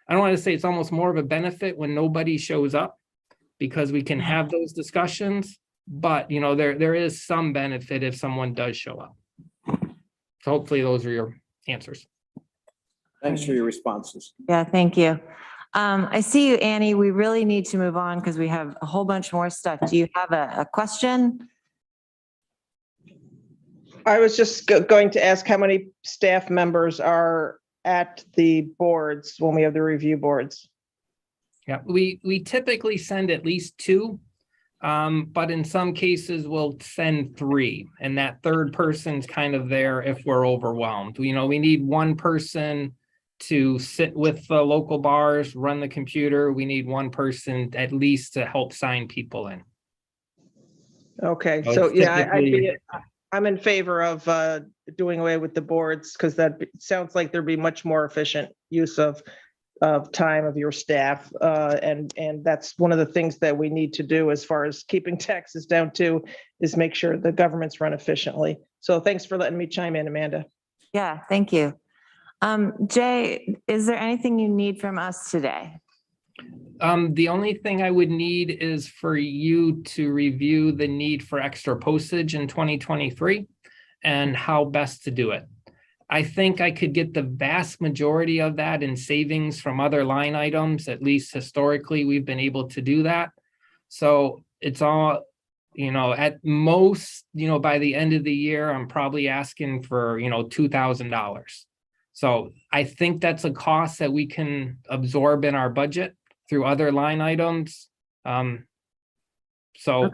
I don't want to say it's almost more of a benefit when nobody shows up because we can have those discussions. But, you know, there is some benefit if someone does show up. So hopefully those are your answers. Thanks for your responses. Yeah, thank you. I see you, Annie. We really need to move on because we have a whole bunch more stuff. Do you have a question? I was just going to ask how many staff members are at the boards when we have the review boards? Yeah, we typically send at least 2, but in some cases we'll send 3, and that third person's kind of there if we're overwhelmed. You know, we need 1 person to sit with the local bars, run the computer. We need 1 person at least to help sign people in. Okay, So so it's yeah, I'm in favor of doing away with the boards because that sounds like there'd be much more efficient use of time of your staff. And that's one of the things that we need to do as far as keeping taxes down too, is make sure the government's run efficiently. So thanks for letting me chime in, Amanda. Yeah, thank you. Jay, is there anything you need from us today? The only thing I would need is for you to review the need for extra postage in 2023 and how best to do it. I think I could get the vast majority of that in savings from other line items. At least historically, we've been able to do that. So it's all, you know, at most, you know, by the end of the year, I'm probably asking for, you know, $2,000. So I think that's a cost that we can absorb in our budget through other line items. So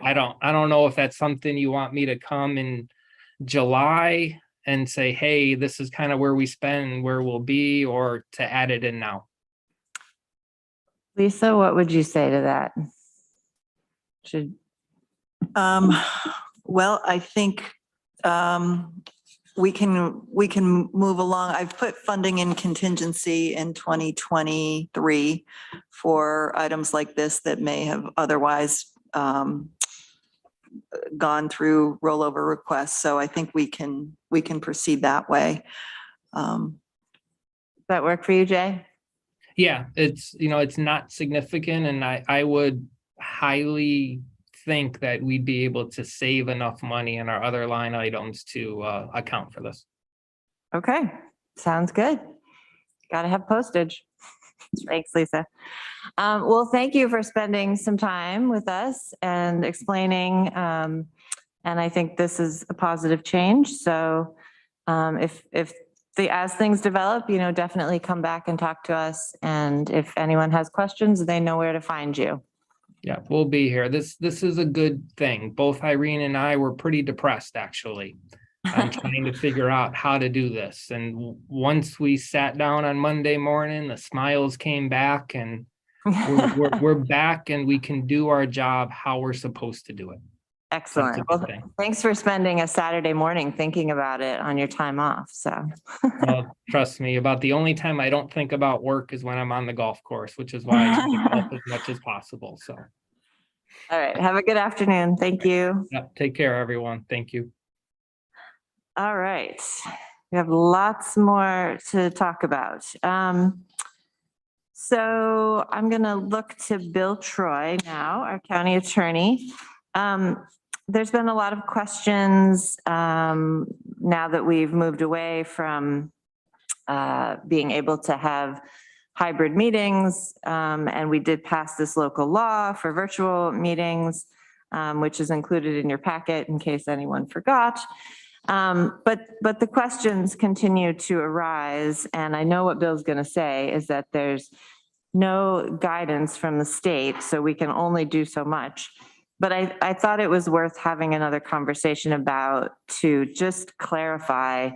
I don't know if that's something you want me to come in July and say, hey, this is kind of where we spend, where we'll be, or to add it in now. Lisa, what would you say to that? Well, I think we can move along. I've put funding in contingency in 2023 for items like this that may have otherwise gone through rollover requests. So I think we can proceed that way. Does that work for you, Jay? Yeah, it's, you know, it's not significant, and I would highly think that we'd be able to save enough money in our other line items to account for this. Okay, sounds good. Got to have postage. Thanks, Lisa. Well, thank you for spending some time with us and explaining. And I think this is a positive change. So as things develop, you know, definitely come back and talk to us. And if anyone has questions, they know where to find you. Yeah, we'll be here. This is a good thing. Both Irene and I were pretty depressed, actually. I'm trying to figure out how to do this. And once we sat down on Monday morning, the smiles came back, and we're back, and we can do our job how we're supposed to do it. Excellent. good Well, thing. thanks for spending a Saturday morning thinking about it on your time off. So, Well, trust me, about the only time I don't think about work is when I'm on the golf course, which is why I try to golf as much as possible. So, all right. Have a good afternoon. Thank you. yeah, take care, everyone. Thank you. All right. We have lots more to talk about. So I'm going to look to Bill Troy now, our county attorney. There's been a lot of questions now that we've moved away from being able to have hybrid meetings. And we did pass this local law for virtual meetings, which is included in your packet in case anyone forgot. But the questions continue to arise. And I know what Bill's going to say is that there's no guidance from the state, so we can only do so much. But I thought it was worth having another conversation about to just clarify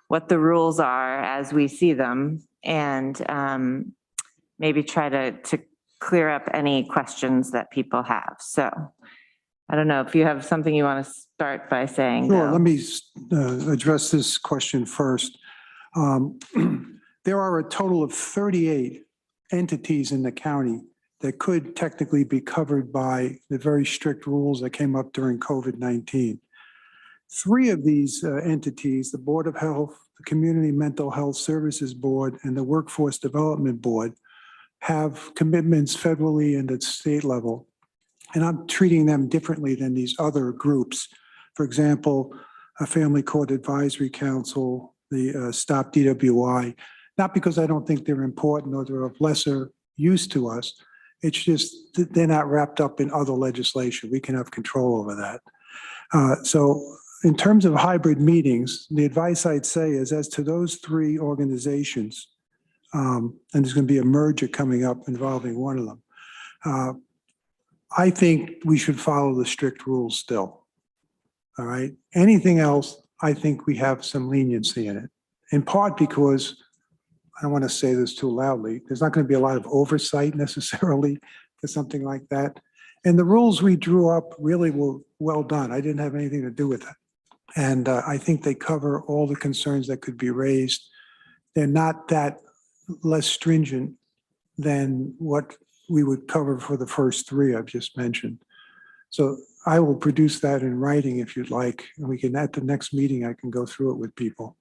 what the rules are as we see them and maybe try to clear up any questions that people have. So I don't know if you have something you want to start by saying. Sure, Bill. let me address this question first. There are a total of 38 entities in the county that could technically be covered by the very strict rules that came up during COVID-19. 3 of these entities, the Board of Health, the Community Mental Health Services Board, and the Workforce Development Board, have commitments federally and at state level. And I'm treating them differently than these other groups. For example, a Family Court Advisory Council, the Stop DWI, not because I don't think they're important or they're of lesser use to us. It's just that they're not wrapped up in other legislation. We can have control over that. So in terms of hybrid meetings, the advice I'd say is as to those 3 organizations, and there's going to be a merger coming up involving one of them, I think we should follow the strict rules still. All right. Anything else, I think we have some leniency in it, in part because I don't want to say this too loudly. There's not going to be a lot of oversight necessarily for something like that. And the rules we drew up really were well done. I didn't have anything to do with it. And I think they cover all the concerns that could be raised. They're not that less stringent than what we would cover for the first 3 I've just mentioned. So I will produce that in writing if you'd like. And we can, at the next meeting, I can go through it with people.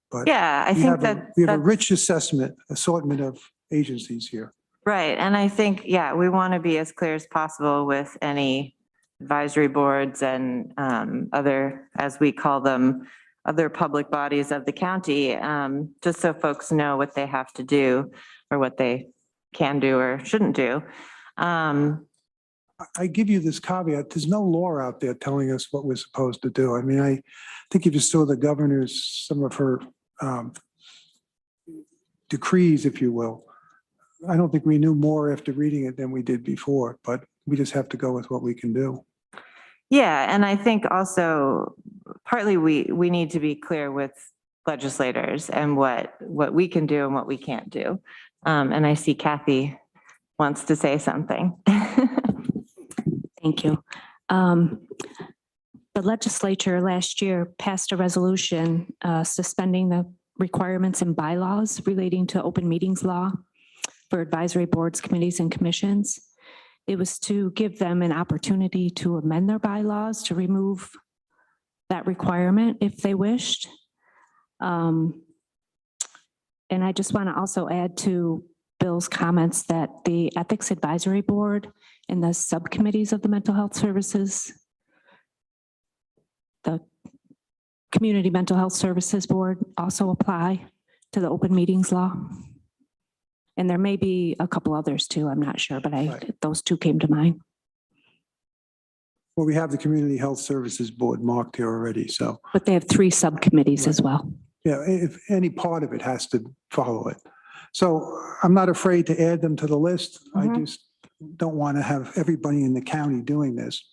But Yeah, I think that we have a that's rich assortment of agencies here. right. And I think, yeah, we want to be as clear as possible with any advisory boards and other, as we call them, other public bodies of the county, just so folks know what they have to do or what they can do or shouldn't do. I give you this caveat, there's no law out there telling us what we're supposed to do. I mean, I think if you saw the governor's, some of her decrees, if you will, I don't think we knew more after reading it than we did before, but we just have to go with what we can do. Yeah, and I think also partly we need to be clear with legislators and what we can do and what we can't do. And I see Kathy wants to say something. Thank you. The legislature last year passed a resolution suspending the requirements and bylaws relating to open meetings law for advisory boards, committees, and commissions. It was to give them an opportunity to amend their bylaws to remove that requirement if they wished. And I just want to also add to Bill's comments that the Ethics Advisory Board and the subcommittees of the Mental Health Services, the Community Mental Health Services Board also apply to the open meetings law. And there may be a couple others too, I'm not sure, but those 2 came to mind. Well, we have the Community Health Services Board marked here already, so. But they have 3 subcommittees as well. Yeah, if any part of it has to follow it. So I'm not afraid to add them to the list. I just don't want to have everybody in the county doing this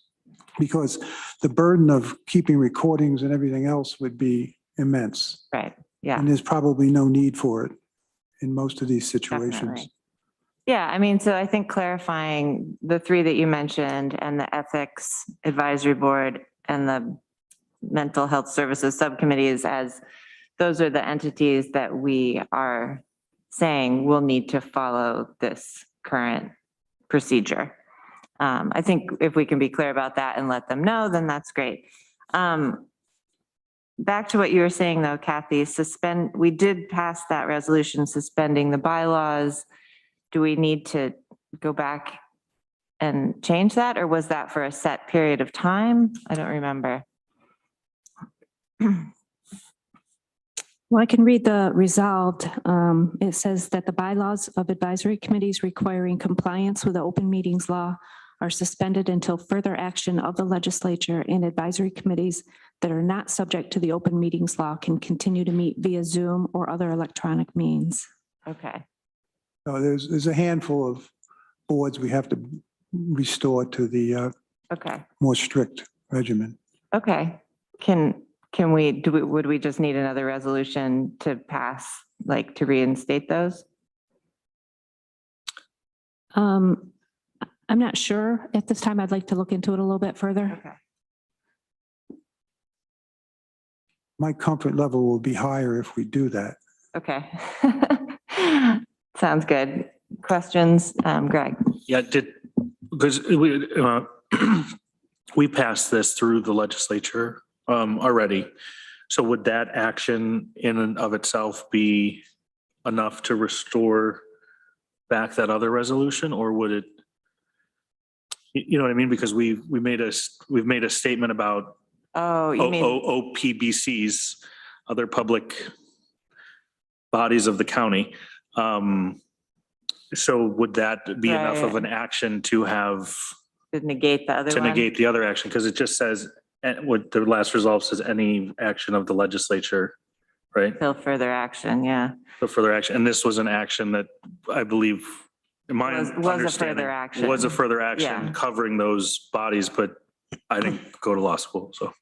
because the burden of keeping recordings and everything else would be immense. Right, yeah. And there's probably no need for it in most of these situations. Definitely. Yeah, I mean, so I think clarifying the three that you mentioned and the Ethics Advisory Board and the Mental Health Services Subcommittees, as those are the entities that we are saying will need to follow this current procedure. I think if we can be clear about that and let them know, then that's great. Back to what you were saying though, Kathy, we did pass that resolution suspending the bylaws. Do we need to go back and change that, or was that for a set period of time? I don't remember. Well, I can read the resolved. It says that the bylaws of advisory committees requiring compliance with the open meetings law are suspended until further action of the legislature, and advisory committees that are not subject to the open meetings law can continue to meet via Zoom or other electronic means. Okay. There's a handful of boards we have to restore to the Okay. more strict regimen. Okay. Would we just need another resolution to pass, like to reinstate those? I'm not sure at this time. I'd like to look into it a little bit further. Okay. My comfort level will be higher if we do that. Okay. Sounds good. Questions, Greg? Yeah, because we passed this through the legislature already. So would that action in and of itself be enough to restore back that other resolution, or would it, you know what I mean? Because we've made a statement about Oh, you mean, OPBCs, other public bodies of the county. So would that be enough of an action to have, to negate the other to one? negate the other action? Because it just says, what the last resolve says, any action of the legislature, right? Till further action, yeah. So further action, and this was an action that I believe, in my Was a further understanding, action. was a further Yeah. action covering those bodies, but I didn't go to law school, so.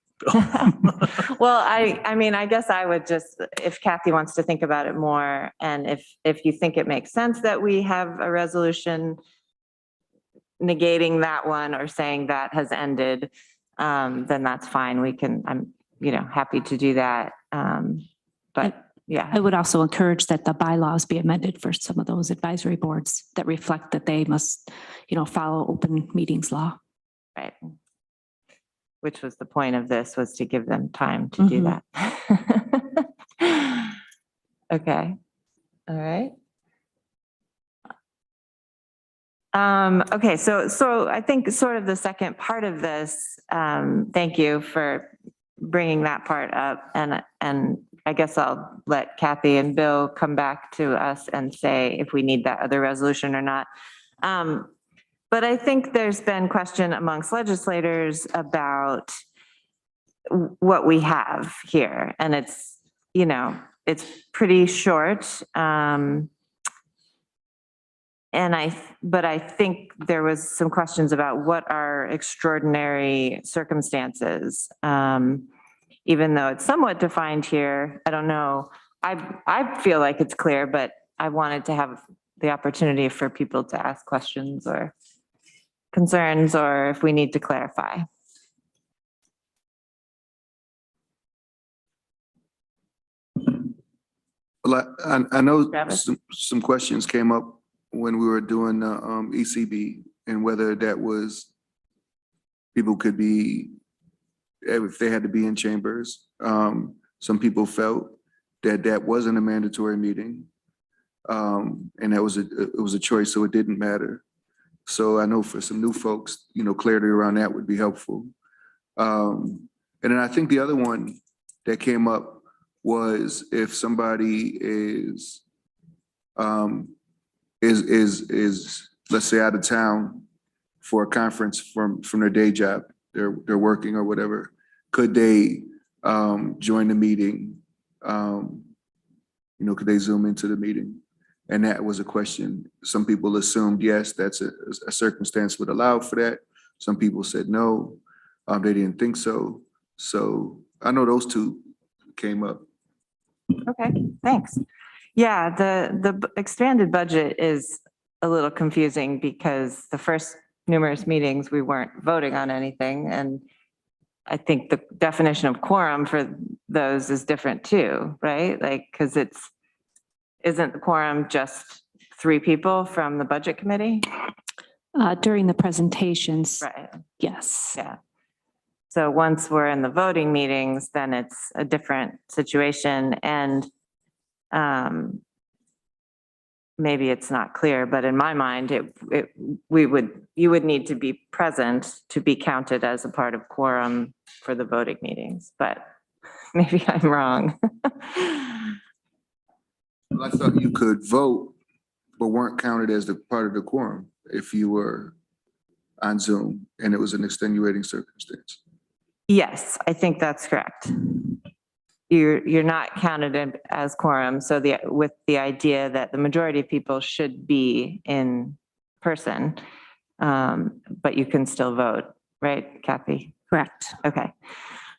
Well, I mean, I guess I would just, if Kathy wants to think about it more, and if you think it makes sense that we have a resolution negating that one or saying that has ended, then that's fine. I'm, happy to do that. But yeah. I would also encourage that the bylaws be amended for some of those advisory boards that reflect that they must, follow open meetings law. Right. Which was the point of this, was to give them time to do that. Okay. All right. Okay, so I think sort of the second part of this, thank you for bringing that part up, and I guess I'll let Kathy and Bill come back to us and say if we need that other resolution or not. But I think there's been question amongst legislators about what we have here, and it's pretty short. But I think there was some questions about what are extraordinary circumstances. Even though it's somewhat defined here, I don't know. I feel like it's clear, but I wanted to have the opportunity for people to ask questions or concerns, or if we need to clarify. Well, I know Travis? some questions came up when we were doing ECB, and whether that was, people could be, if they had to be in chambers. Some people felt that wasn't a mandatory meeting. And it was a choice, so it didn't matter. So I know for some new folks, clarity around that would be helpful. And then I think the other one that came up was if somebody is let's say out of town for a conference from their day job, they're working or whatever, could they join the meeting? Could they Zoom into the meeting? And that was a question. Some people assumed, yes, that's a circumstance would allow for that. Some people said no, they didn't think so. So I know those two came up. Okay, thanks. Yeah, the expanded budget is a little confusing because the first numerous meetings, we weren't voting on anything. And I think the definition of quorum for those is different too, right? Like, because isn't the quorum just 3 people from the budget committee? During the presentations, Right. yes. Yeah. So once we're in the voting meetings, then it's a different situation. And maybe it's not clear, but in my mind, you would need to be present to be counted as a part of quorum for the voting meetings, but maybe I'm wrong. I thought you could vote, but weren't counted as the part of the quorum if you were on Zoom and it was an extenuating circumstance. Yes, I think that's correct. You're not counted as quorum. So with the idea that the majority of people should be in person, but you can still vote, right, Kathy? Correct. Okay.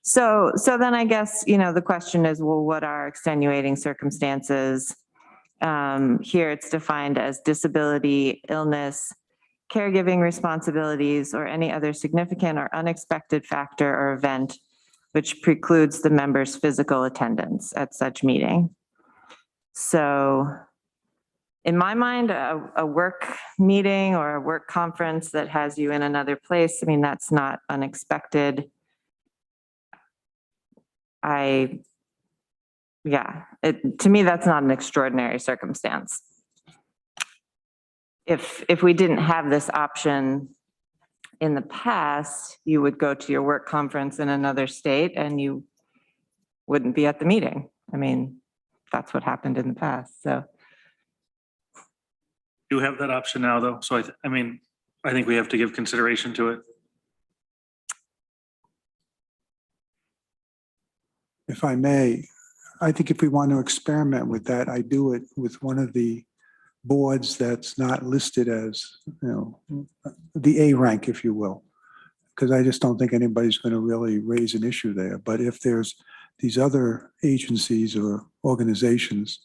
So then I guess, the question is, well, what are extenuating circumstances? Here it's defined as disability, illness, caregiving responsibilities, or any other significant or unexpected factor or event which precludes the member's physical attendance at such meeting. So in my mind, a work meeting or a work conference that has you in another place, I mean, that's not unexpected. To me, that's not an extraordinary circumstance. If we didn't have this option in the past, you would go to your work conference in another state and you wouldn't be at the meeting. I mean, that's what happened in the past, so. You have that option now, though. So I think we have to give consideration to it. If I may, I think if we want to experiment with that, I do it with one of the boards that's not listed as, the A rank, if you will, because I just don't think anybody's going to really raise an issue there. But if there's these other agencies or organizations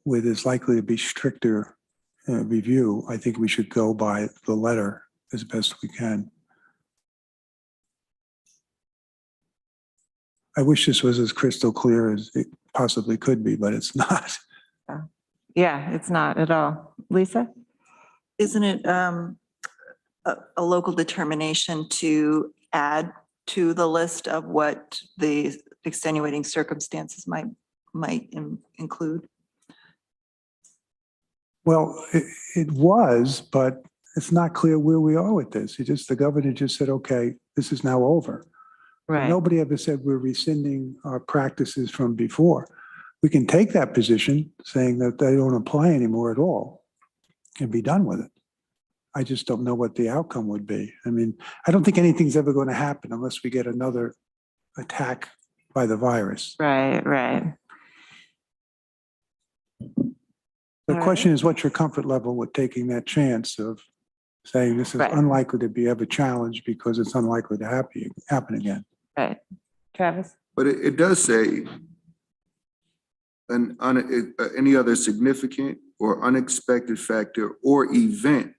where there's likely to be stricter review, I think we should go by the letter as best we can. I wish this was as crystal clear as it possibly could be, but it's not. Yeah, it's not at all. Lisa? Isn't it a local determination to add to the list of what the extenuating circumstances might include? Well, it was, but it's not clear where we are with this. The governor just said, okay, this is now over. Right. Nobody ever said we're rescinding our practices from before. We can take that position saying that they don't apply anymore at all and be done with it. I just don't know what the outcome would be. I mean, I don't think anything's ever going to happen unless we get another attack by the virus. Right. The question is, what's your comfort level with taking that chance of saying this is unlikely to be ever challenged because it's unlikely to happen again? Right. Travis? But it does say any other significant or unexpected factor or event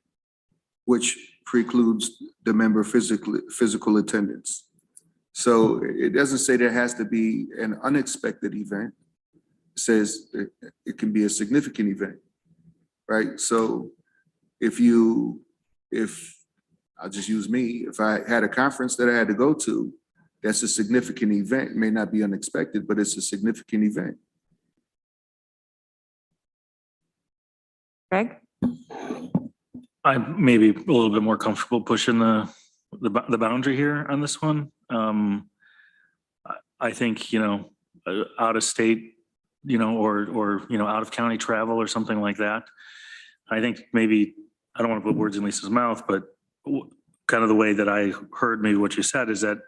which precludes the member physical attendance. So it doesn't say there has to be an unexpected event. It says it can be a significant event, right? So if I'll just use me, if I had a conference that I had to go to, that's a significant event. It may not be unexpected, but it's a significant event. Greg? I'm maybe a little bit more comfortable pushing the boundary here on this one. I think, out of state, or out of county travel or something like that. I think maybe, I don't want to put words in Lisa's mouth, but kind of the way that I heard maybe what you said is that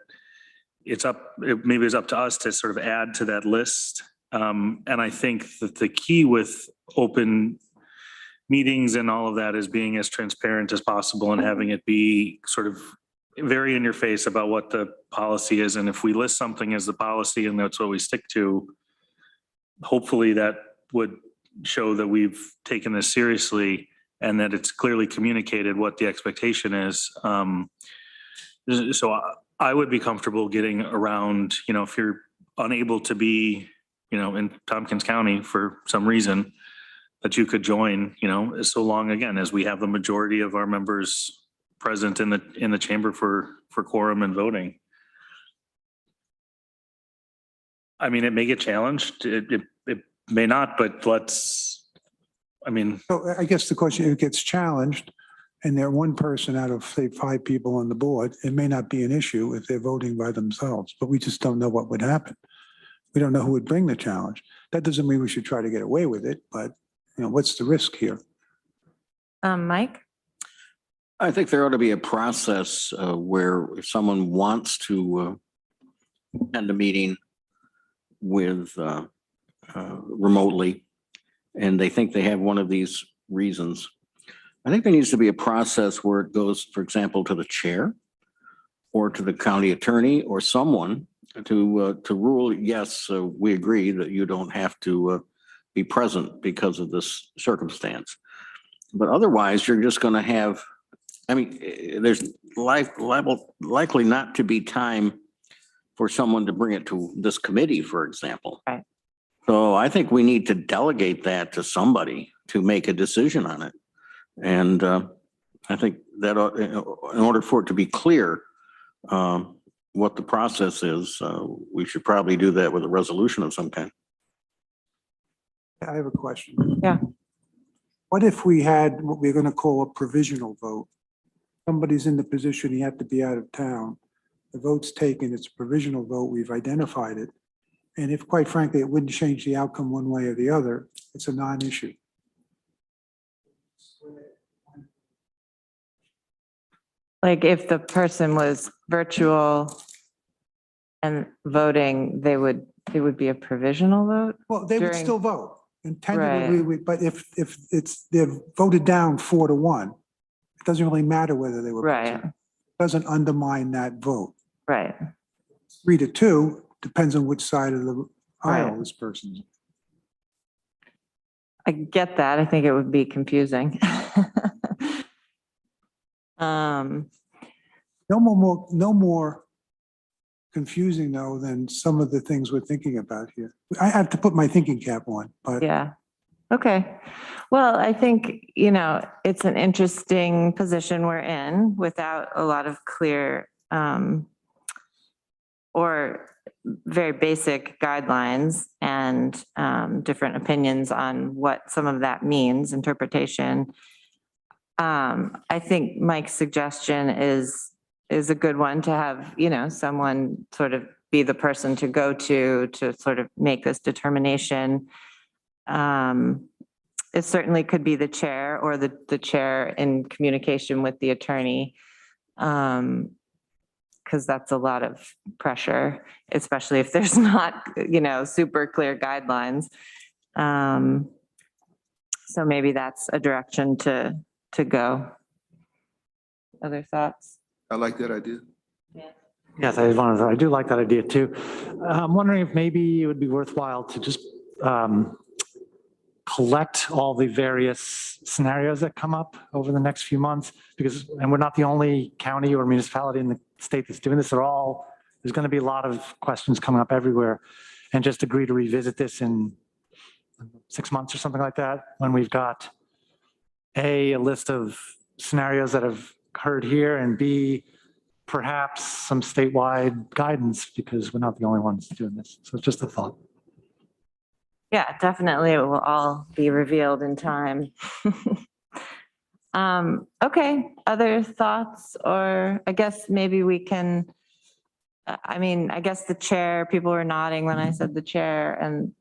maybe it's up to us to sort of add to that list. And I think that the key with open meetings and all of that is being as transparent as possible and having it be sort of very in your face about what the policy is. And if we list something as the policy and that's what we stick to, hopefully that would show that we've taken this seriously and that it's clearly communicated what the expectation is. So I would be comfortable getting around, if you're unable to be, in Tompkins County for some reason, that you could join, so long, again, as we have the majority of our members present in the chamber for quorum and voting. I mean, it may get challenged. It may not, but so I guess the question, if it gets challenged and they're one person out of, say, 5 people on the board, it may not be an issue if they're voting by themselves, but we just don't know what would happen. We don't know who would bring the challenge. That doesn't mean we should try to get away with it, but what's the risk here? Mike? I think there ought to be a process where if someone wants to attend a meeting with remotely, and they think they have one of these reasons, I think there needs to be a process where it goes, for example, to the chair or to the county attorney or someone to rule, yes, we agree that you don't have to be present because of this circumstance. But otherwise, you're just going to have, there's likely not to be time for someone to bring it to this committee, for example. Right. So I think we need to delegate that to somebody to make a decision on it. And I think that in order for it to be clear what the process is, we should probably do that with a resolution of some kind. I have a question. Yeah. What if we had what we're going to call a provisional vote? Somebody's in the position, he had to be out of town. The vote's taken, it's a provisional vote, we've identified it. And if, quite frankly, it wouldn't change the outcome one way or the other, it's a non-issue. Like if the person was virtual and voting, it would be a provisional vote? Well, they would During- still vote. And tentatively, but if they're voted down 4-1, it doesn't really matter whether they were. Right. present. It doesn't undermine that vote. Right. 3-2, depends on which side of the aisle Right. this person's. I get that. I think it would be confusing. No more confusing though than some of the things we're thinking about here. I have to put my thinking cap on, but Yeah. Okay. Well, I think, it's an interesting position we're in without a lot of clear or very basic guidelines and different opinions on what some of that means, interpretation. I think Mike's suggestion is a good one to have, someone sort of be the person to go to sort of make this determination. It certainly could be the chair or the chair in communication with the attorney. Because that's a lot of pressure, especially if there's not, super clear guidelines. So maybe that's a direction to go. Other thoughts? I like that idea. Yes, I do like that idea too. I'm wondering if maybe it would be worthwhile to just collect all the various scenarios that come up over the next few months, and we're not the only county or municipality in the state that's doing this. There's going to be a lot of questions coming up everywhere, and just agree to revisit this in 6 months or something like that, when we've got a list of scenarios that have occurred here, and B, perhaps some statewide guidance, because we're not the only ones doing this. So it's just a thought. Yeah, definitely. It will all be revealed in time. Okay, other thoughts, or I guess maybe we can, I guess the chair, people were nodding when I said the chair, and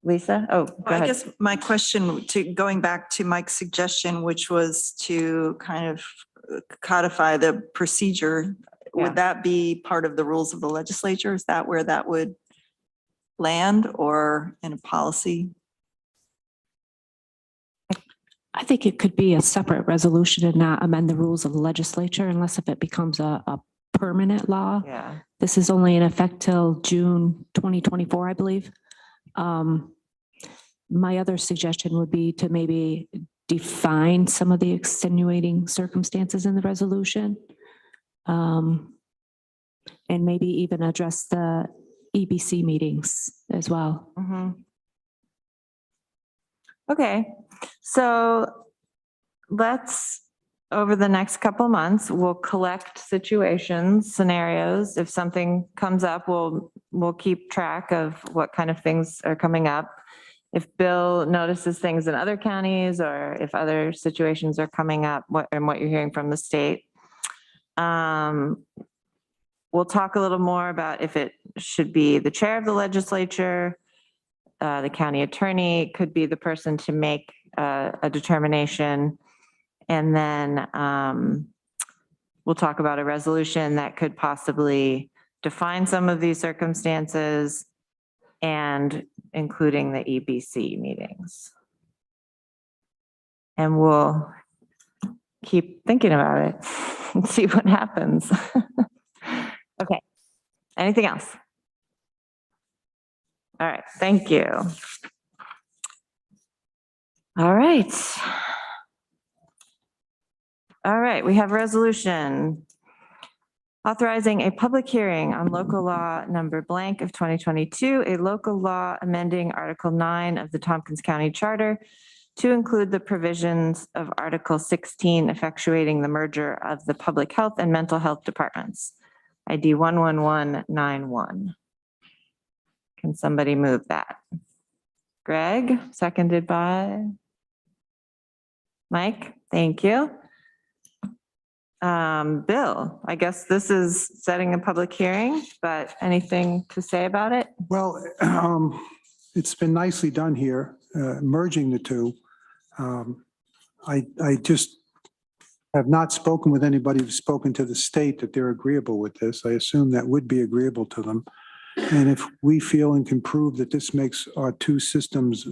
Lisa? Oh, go I ahead. guess my question going back to Mike's suggestion, which was to kind of codify the procedure, Yeah. would that be part of the rules of the legislature? Is that where that would land, or in a policy? I think it could be a separate resolution and not amend the rules of the legislature unless if it becomes a permanent law. Yeah. This is only in effect till June 2024, I believe. My other suggestion would be to maybe define some of the extenuating circumstances in the resolution. And maybe even address the EBC meetings as well. Okay, so let's, over the next couple months, we'll collect situations, scenarios. If something comes up, we'll keep track of what kind of things are coming up. If Bill notices things in other counties or if other situations are coming up, what you're hearing from the state. We'll talk a little more about if it should be the chair of the legislature, the county attorney could be the person to make a determination. And then we'll talk about a resolution that could possibly define some of these circumstances and including the EBC meetings. And we'll keep thinking about it and see what happens. Okay, anything else? All right, thank you. All right. All right, we have resolution authorizing a public hearing on local law number blank of 2022, a local law amending Article 9 of the Tompkins County Charter to include the provisions of Article 16 effectuating the merger of the public health and mental health departments. ID 11191. Can somebody move that? Greg, seconded by Mike. Thank you. Bill, I guess this is setting a public hearing, but anything to say about it? Well, it's been nicely done here, merging the two. I just have not spoken with anybody who's spoken to the state that they're agreeable with this. I assume that would be agreeable to them. And if we feel and can prove that this makes our two systems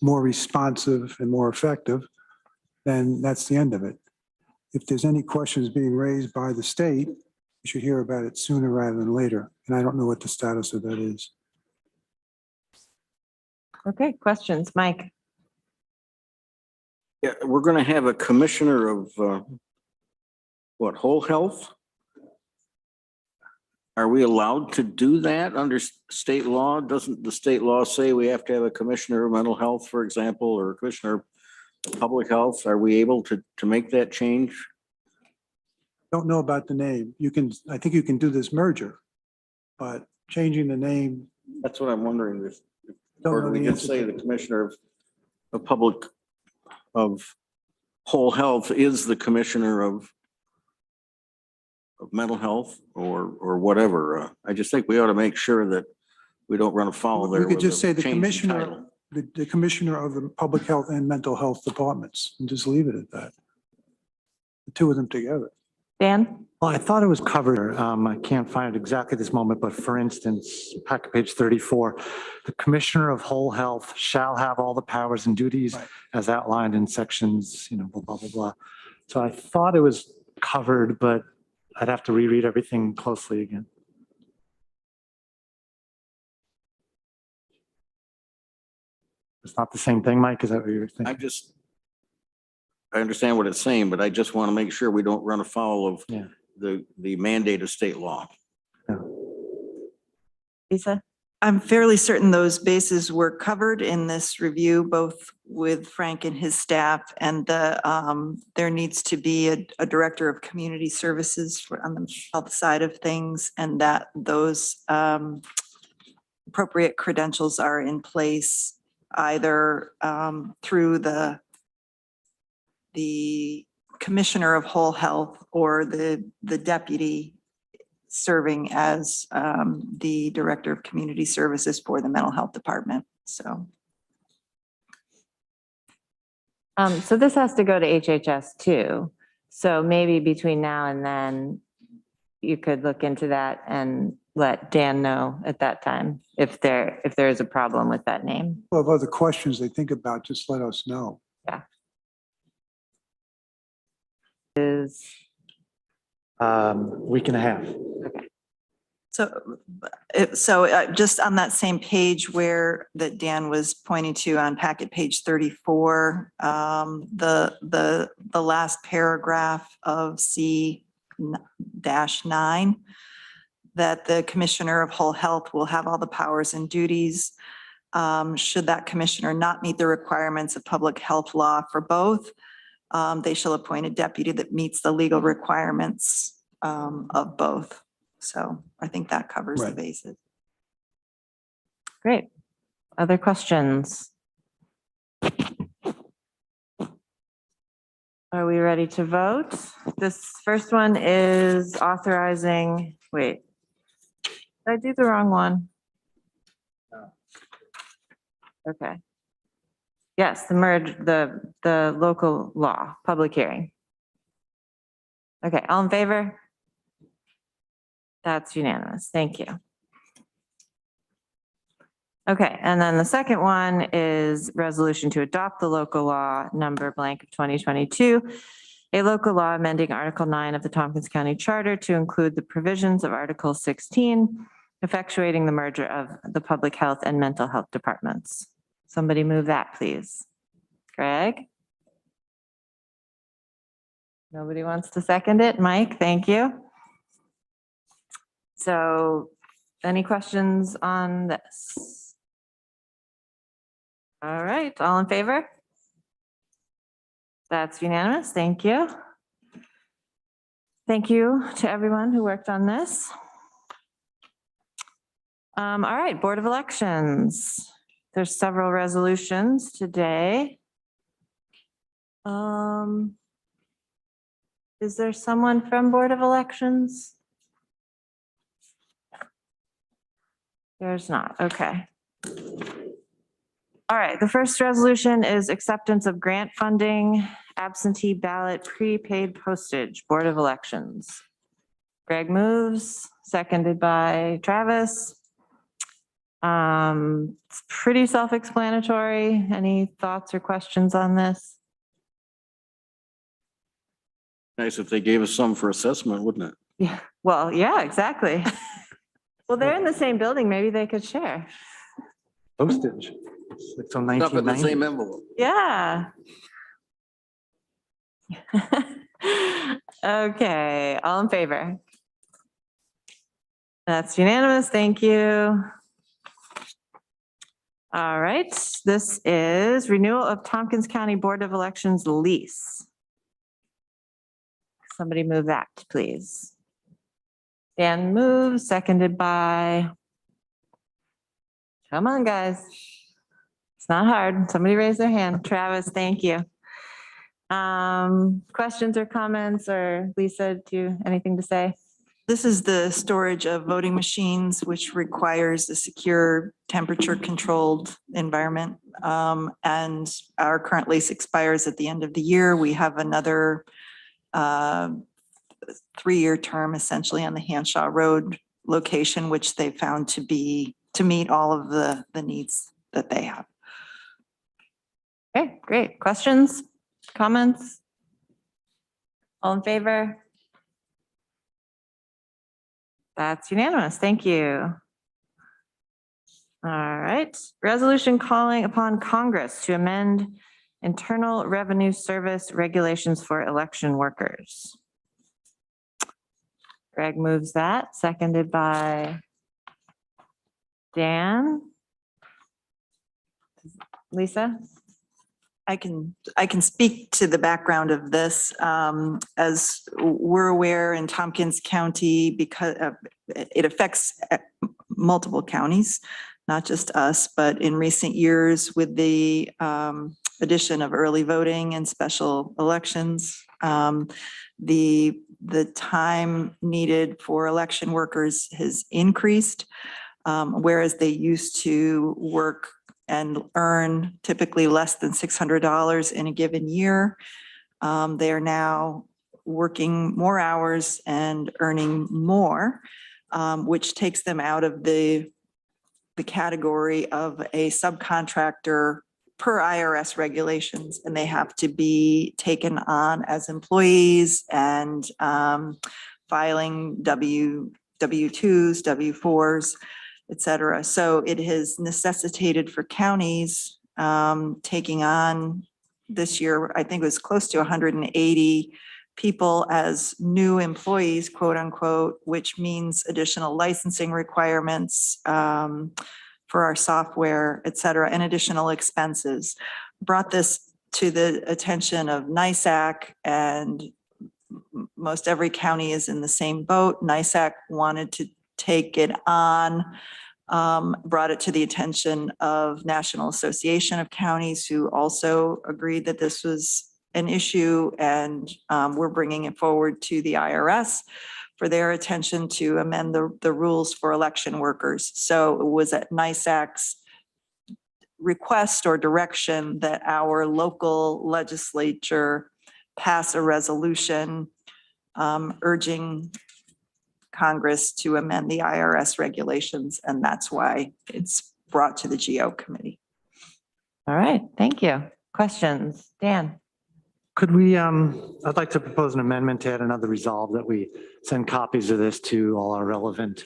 more responsive and more effective, then that's the end of it. If there's any questions being raised by the state, we should hear about it sooner rather than later. And I don't know what the status of that is. Okay, questions, Mike? Yeah, we're going to have a commissioner of what, whole health? Are we allowed to do that under state law? Doesn't the state law say we have to have a commissioner of mental health, for example, or a commissioner of public health? Are we able to make that change? Don't know about the name. You can, I think you can do this merger, but changing the name. That's what I'm wondering. Don't Or know do we the just answer say to the commissioner of public of whole health is the commissioner of mental health or whatever? I just think we ought to make sure that we don't run afoul there. We could with just a say the change in commissioner, title. the commissioner of the public health and mental health departments, and just leave it at that. The two of them together. Dan? Well, I thought it was covered. I can't find it exactly this moment, but for instance, packet page 34, the Commissioner of Whole Health shall have all the powers and duties as outlined in sections, blah, blah, blah, blah. So I thought it was covered, but I'd have to reread everything closely again. It's not the same thing, Mike? Is that what you're thinking? I understand what it's saying, but I just want to make sure we don't run afoul of the mandate of state law. Yeah. Lisa? I'm fairly certain those bases were covered in this review, both with Frank and his staff, and there needs to be a director of community services on the health side of things, and that those appropriate credentials are in place either through the Commissioner of Whole Health or the deputy serving as the Director of Community Services for the Mental Health Department. So this has to go to HHS too. So maybe between now and then, you could look into that and let Dan know at that time if there is a problem with that name. Well, if other questions they think about, just let us know. Yeah. Week and a half. So just on that same page where that Dan was pointing to on packet page 34, the last paragraph of C-9, that the Commissioner of Whole Health will have all the powers and duties. Should that commissioner not meet the requirements of public health law for both, they shall appoint a deputy that meets the legal requirements of both. So I think that covers the Right. bases. Great. Other questions? Are we ready to vote? This first one is authorizing, wait. Did I do the wrong one? Okay. Yes, the local law, public hearing. Okay, all in favor? That's unanimous. Thank you. Okay, and then the second one is resolution to adopt the local law number blank of 2022, a local law amending Article 9 of the Tompkins County Charter to include the provisions of Article 16, effectuating the merger of the public health and mental health departments. Somebody move that, please. Greg? Nobody wants to second it? Mike, thank you. So any questions on this? All right, all in favor? That's unanimous. Thank you. Thank you to everyone who worked on this. All right, Board of Elections. There's several resolutions today. Is there someone from Board of Elections? There's not, okay. All right, the first resolution is acceptance of grant funding, absentee ballot, prepaid postage, Board of Elections. Greg moves, seconded by Travis. It's pretty self-explanatory. Any thoughts or questions on this? Nice if they gave us some for assessment, wouldn't it? Yeah, well, yeah, exactly. Well, they're in the same building. Maybe they could share. Postage. It's from Up in the 1990. same envelope. Yeah. Okay, all in favor? That's unanimous. Thank you. All right, this is renewal of Tompkins County Board of Elections lease. Somebody move that, please. Dan moves, seconded by, come on, guys. It's not hard. Somebody raise their hand. Travis, thank you. Questions or comments, or Lisa, do you anything to say? This is the storage of voting machines, which requires a secure temperature-controlled environment. And our current lease expires at the end of the year. We have another 3-year term essentially on the Hanshaw Road location, which they found to meet all of the needs that they have. Okay, great. Questions, comments? All in favor? That's unanimous. Thank you. All right. Resolution calling upon Congress to amend Internal Revenue Service regulations for election workers. Greg moves that, seconded by Dan. Lisa? I can speak to the background of this. As we're aware in Tompkins County, because it affects multiple counties, not just us, but in recent years with the addition of early voting and special elections, the time needed for election workers has increased, whereas they used to work and earn typically less than $600 in a given year. They are now working more hours and earning more, which takes them out of the category of a subcontractor per IRS regulations, and they have to be taken on as employees and filing W-2s, W-4s, et cetera. So it has necessitated for counties taking on this year, I think it was close to 180 people as new employees, quote unquote, which means additional licensing requirements for our software, et cetera, and additional expenses. Brought this to the attention of NISAC, and most every county is in the same boat. NISAC wanted to take it on, brought it to the attention of National Association of Counties, who also agreed that this was an issue, and we're bringing it forward to the IRS for their attention to amend the rules for election workers. So it was at NISAC's request or direction that our local legislature pass a resolution urging Congress to amend the IRS regulations, and that's why it's brought to the GO committee. All right, thank you. Questions? Dan? Could we, I'd like to propose an amendment to add another resolve that we send copies of this to all our relevant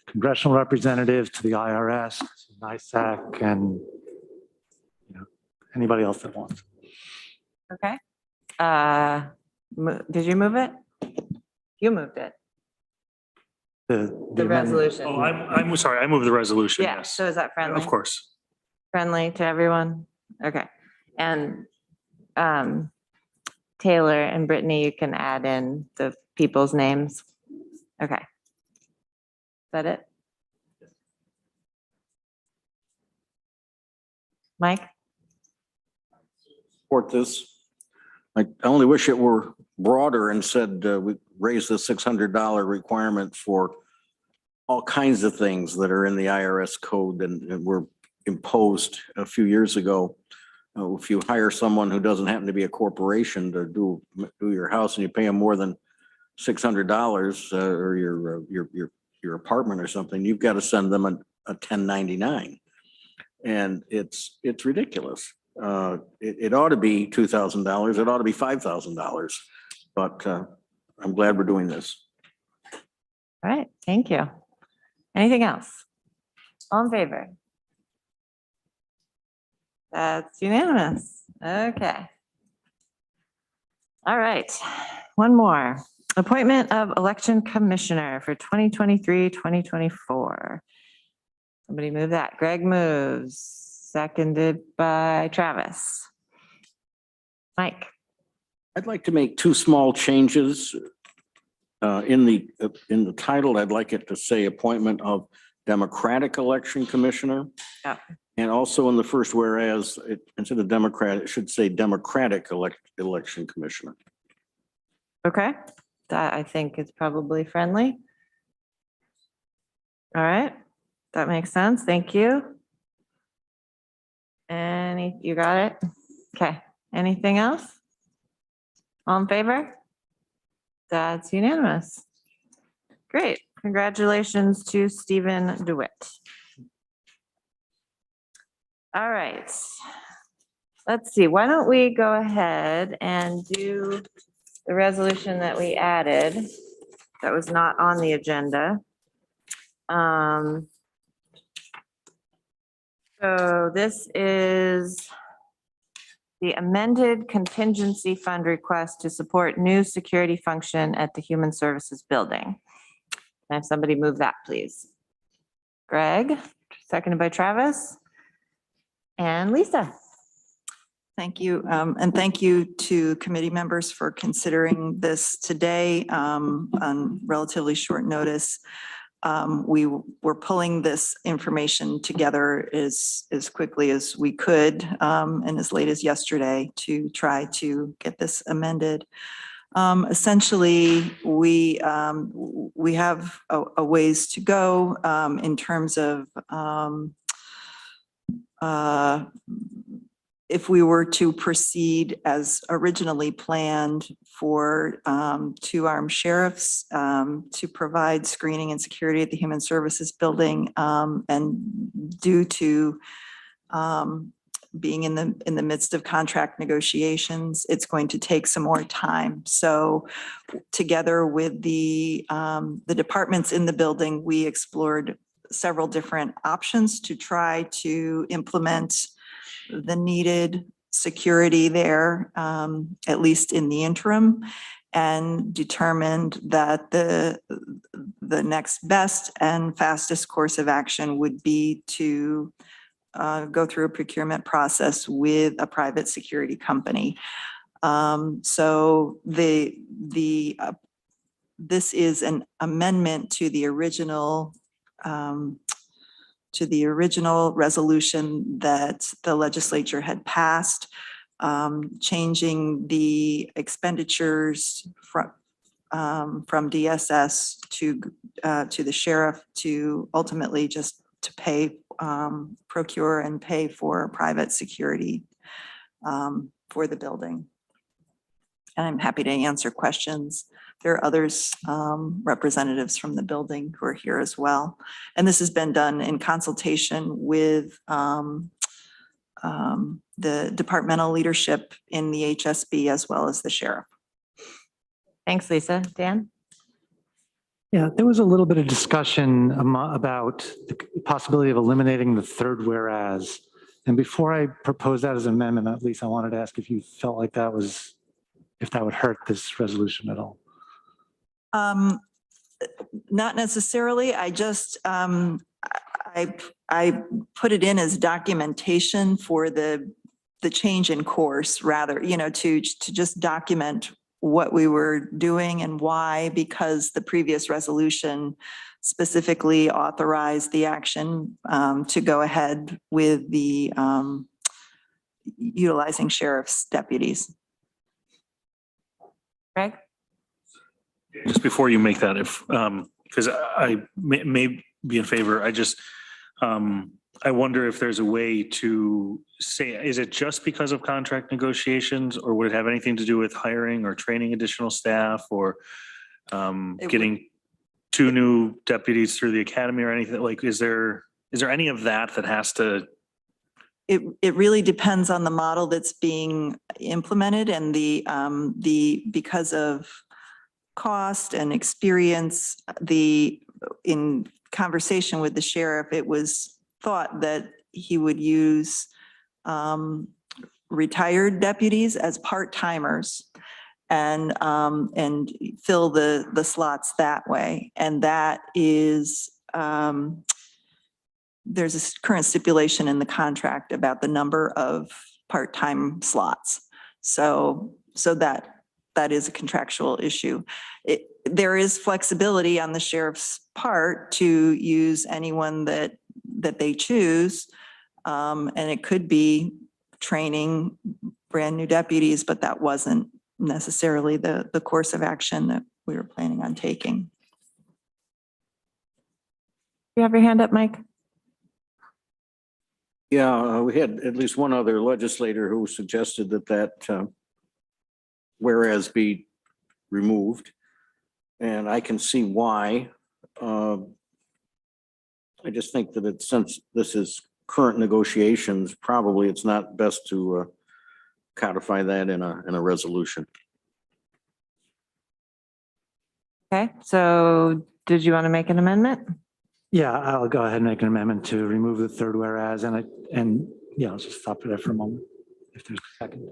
congressional representatives, to the IRS, to NISAC, and anybody else that wants. Okay. Did you move it? You moved it. The The amendment. resolution. Oh, I'm sorry, I moved the resolution, Yeah, yes. so is that friendly? Of course. Friendly to everyone? Okay. And Taylor and Brittany, you can add in the people's names. Okay. Is that it? Mike? Support this. I only wish it were broader and said we raise the $600 requirement for all kinds of things that are in the IRS code and were imposed a few years ago. If you hire someone who doesn't happen to be a corporation to do your house and you pay them more than $600 or your apartment or something, you've got to send them a 1099. And it's ridiculous. It ought to be $2,000. It ought to be $5,000. But I'm glad we're doing this. All right, thank you. Anything else? All in favor? That's unanimous. Okay. All right, one more. Appointment of election commissioner for 2023, 2024. Somebody move that. Greg moves, seconded by Travis. Mike? I'd like to make two small changes. In the title, I'd like it to say appointment of Democratic Election Commissioner. Yeah. And also in the first whereas, instead of Democrat, it should say Democratic Election Commissioner. Okay, that I think is probably friendly. All right, that makes sense. Thank you. You got it? Okay, anything else? All in favor? That's unanimous. Great, congratulations to Stephen DeWitt. All right, let's see, why don't we go ahead and do the resolution that we added that was not on the agenda. So this is the amended contingency fund request to support new security function at the Human Services Building. Can I have somebody move that, please? Greg, seconded by Travis. And Lisa. Thank you. And thank you to committee members for considering this today on relatively short notice. We were pulling this information together as quickly as we could and as late as yesterday to try to get this amended. Essentially, we have a ways to go in terms of if we were to proceed as originally planned for 2 armed sheriffs to provide screening and security at the Human Services Building, and due to being in the midst of contract negotiations, it's going to take some more time. So together with the departments in the building, we explored several different options to try to implement the needed security there, at least in the interim, and determined that the next best and fastest course of action would be to go through a procurement process with a private security company. So this is an amendment to the original resolution that the legislature had passed, changing the expenditures from DSS to the sheriff to ultimately just to pay, procure and pay for private security for the building. And I'm happy to answer questions. There are others, representatives from the building who are here as well. And this has been done in consultation with the departmental leadership in the HSB as well as the sheriff. Thanks, Lisa. Dan? Yeah, there was a little bit of discussion about the possibility of eliminating the third whereas. And before I propose that as an amendment, at least I wanted to ask if you felt like that was, if that would hurt this resolution at all. Not necessarily. I just, I put it in as documentation for the change in course rather, to just document what we were doing and why, because the previous resolution specifically authorized the action to go ahead with the utilizing sheriff's deputies. Greg? Just before you make that, if, because I may be in favor, I wonder if there's a way to say, is it just because of contract negotiations, or would it have anything to do with hiring or training additional staff, or getting 2 new deputies through the academy or anything? Like, is there any of that has to? It really depends on the model that's being implemented and because of cost and experience, in conversation with the sheriff, it was thought that he would use retired deputies as part-timers and fill the slots that way. And that is, there's a current stipulation in the contract about the number of part-time slots. So that is a contractual issue. There is flexibility on the sheriff's part to use anyone that they choose. And it could be training brand new deputies, but that wasn't necessarily the course of action that we were planning on taking. You have your hand up, Mike? Yeah, we had at least one other legislator who suggested that whereas be removed. And I can see why. I just think that since this is current negotiations, probably it's not best to codify that in a resolution. Okay, so did you want to make an amendment? Yeah, I'll go ahead and make an amendment to remove the third whereas, and yeah, I'll just stop there for a moment if there's a second.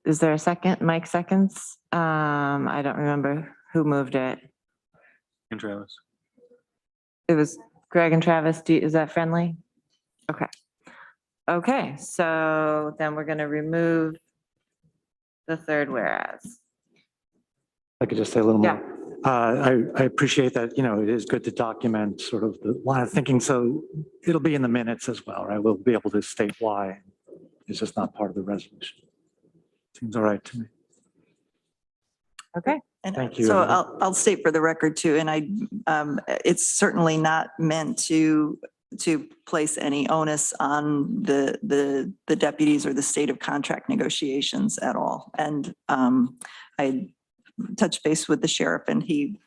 Is there a second? Mike seconds? I don't remember who moved it. And Travis. It was Greg and Travis. Is that friendly? Okay. Okay, so then we're going to remove the third whereas. I could just say a little Yeah. more. I appreciate that, it is good to document sort of the line of thinking. So it'll be in the minutes as well, right? We'll be able to state why. It's just not part of the resolution. Seems all right to me. Okay. And Thank you, so everyone. I'll state for the record too, and it's certainly not meant to place any onus on the deputies or the state of contract negotiations at all. And I touched base with the sheriff, and he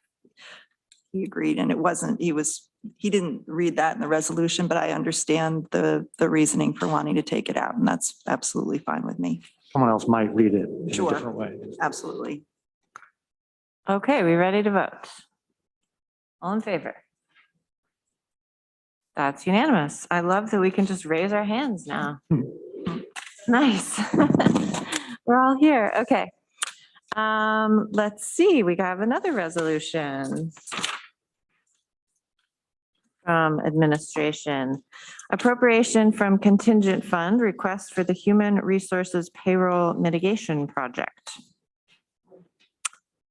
he agreed, and he didn't read that in the resolution, but I understand the reasoning for wanting to take it out, and that's absolutely fine with me. Someone else might read it in a Sure. different way. Absolutely. Okay, we ready to vote? All in favor? That's unanimous. I love that we can just raise our hands now. Nice. We're all here. Okay. Let's see, we have another resolution from administration. Appropriation from contingent fund request for the Human Resources Payroll Mitigation Project.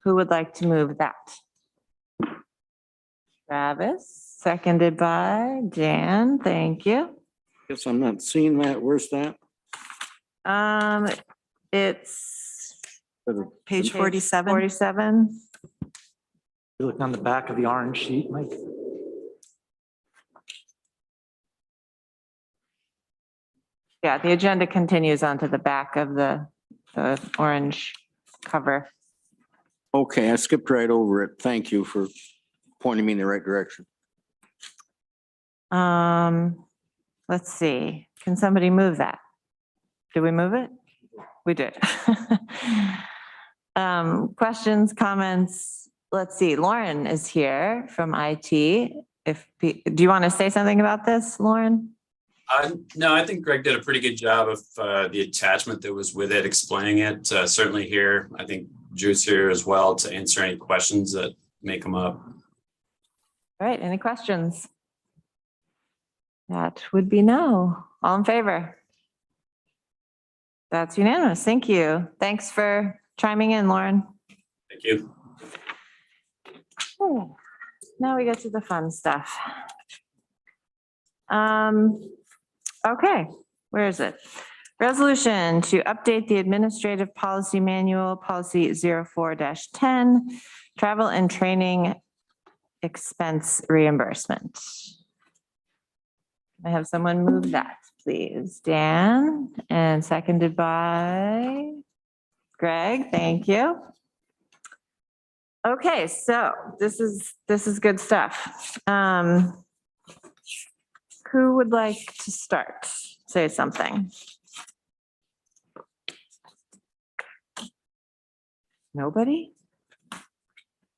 Who would like to move that? Travis, seconded by Jan. Thank you. Guess I'm not seeing that. Where's that? It's Page 47. 47. You look on the back of the orange sheet, Mike. Yeah, the agenda continues onto the back of the orange cover. Okay, I skipped right over it. Thank you for pointing me in the right direction. Let's see, can somebody move that? Did we move it? We did. Questions, comments? Let's see, Lauren is here from IT. Do you want to say something about this, Lauren? No, I think Greg did a pretty good job of the attachment that was with it, explaining it. Certainly here, I think Drew's here as well to answer any questions that may come up. All right, any questions? That would be no. All in favor? That's unanimous. Thank you. Thanks for chiming in, Lauren. Thank you. Oh, now we get to the fun stuff. Okay, where is it? Resolution to update the Administrative Policy Manual, Policy 04-10, Travel and Training Expense Reimbursement. I have someone move that, please. Dan, and seconded by Greg. Thank you. Okay, so this is good stuff. Who would like to start? Say something. Nobody?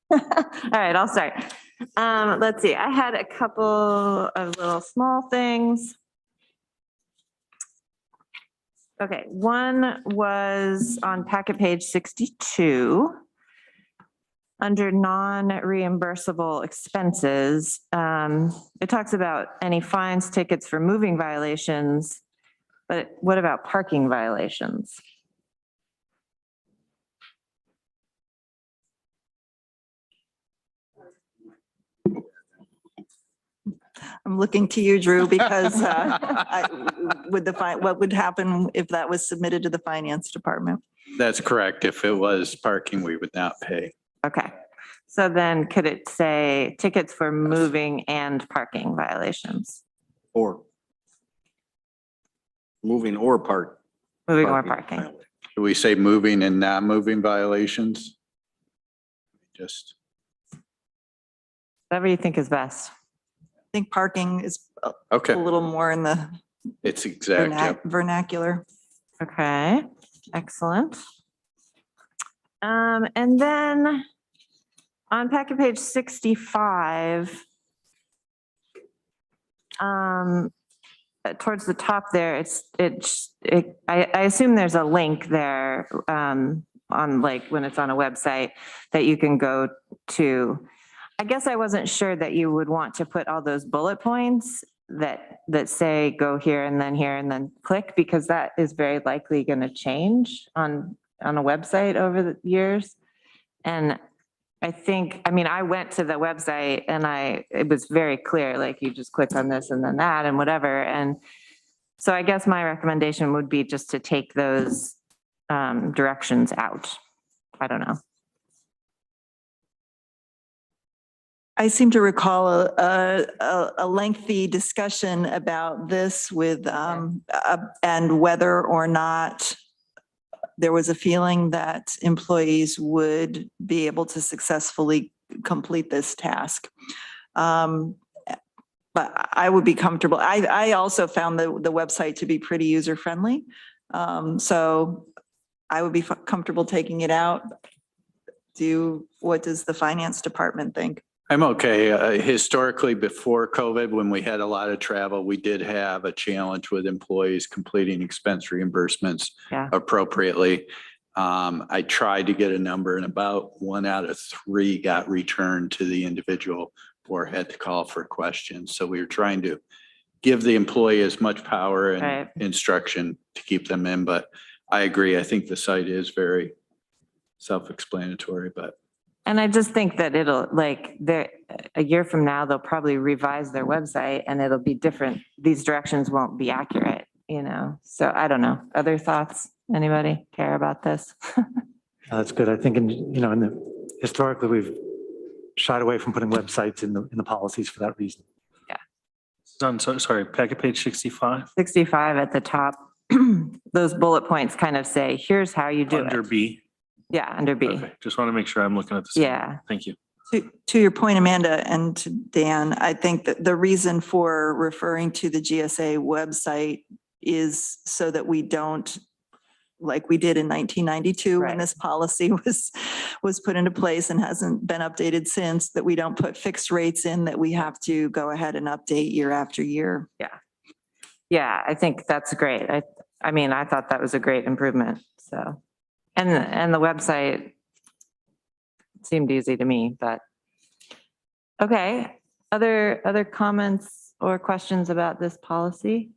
All right, I'll start. Let's see, I had a couple of little small things. Okay, one was on packet page 62. Under non-reimbursable expenses, it talks about any fines, tickets for moving violations, but what about parking violations? I'm looking to you, Drew, because what would happen if that was submitted to the finance department? That's correct. If it was parking, we would not pay. Okay, so then could it say tickets for moving and parking violations? Or moving or park. Moving or parking. Do we say moving and not moving violations? Just. Whatever you think is best. I think parking is a Okay. little more in the It's exact. Yep. vernacular. Okay, excellent. And then on packet page 65, towards the top there, I assume there's a link there on like when it's on a website that you can go to. I guess I wasn't sure that you would want to put all those bullet points that say go here and then click, because that is very likely going to change on a website over the years. And I went to the website and it was very clear, like you just click on this and then that and whatever. And so I guess my recommendation would be just to take those directions out. I don't know. I seem to recall a lengthy discussion about this with, and whether or not there was a feeling that employees would be able to successfully complete this task. But I would be comfortable. I also found the website to be pretty user-friendly. So I would be comfortable taking it out. What does the finance department think? I'm okay. Historically, before COVID, when we had a lot of travel, we did have a challenge with employees completing expense reimbursements appropriately. I tried to get a number and about 1 out of 3 got returned to the individual or had to call for questions. So we were trying to give the employee as much power and instruction to keep them in. But I agree. I think the site is very self-explanatory, but. And I just think that it'll a year from now, they'll probably revise their website and it'll be different. These directions won't be accurate, So I don't know. Other thoughts? Anybody care about this? That's good. I think historically, we've shied away from putting websites in the policies for that reason. Sorry, packet page 65. 65 at the top. Those bullet points kind of say, here's how you do it. Under B. Yeah, under B. Okay, just want to make sure I'm looking at the same. Yeah. Thank you. To your point, Amanda, and to Dan, I think that the reason for referring to the GSA website is so that we don't, like we did in 1992 when this policy was put into place and hasn't been updated since, that we don't put fixed rates in that we have to go ahead and update year after year. Yeah, I think that's great. I mean, I thought that was a great improvement. So, and the website seemed easy to me, but okay. Other comments or questions about this policy?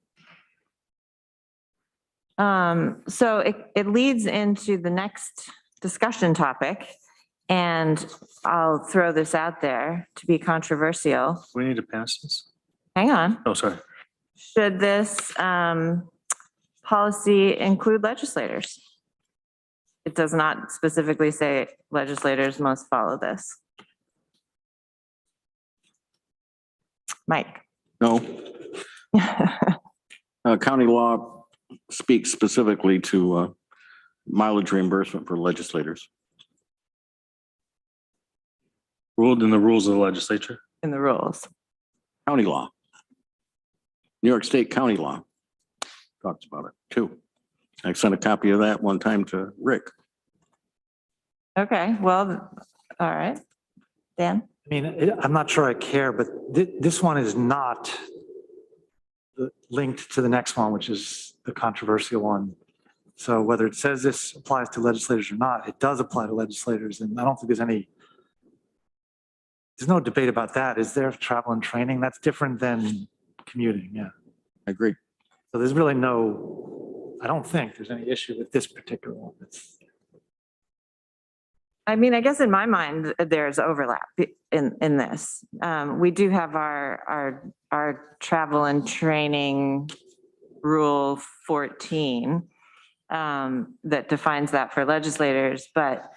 So it leads into the next discussion topic, and I'll throw this out there to be controversial. We need to pass this. Hang on. Oh, sorry. Should this policy include legislators? It does not specifically say legislators must follow this. Mike. No. County law speaks specifically to mileage reimbursement for legislators. Ruled in the rules of the legislature? In the rules. County law. New York State county law talks about it too. I sent a copy of that one time to Rick. Okay, well, all right. Dan? I mean, I'm not sure I care, but this one is not linked to the next one, which is the controversial one. So whether it says this applies to legislators or not, it does apply to legislators. And I don't think there's no debate about that. Is there travel and training? That's different than commuting. Yeah. I agree. So there's really I don't think there's any issue with this particular one. I mean, I guess in my mind, there's overlap in this. We do have our travel and training rule 14 that defines that for legislators, but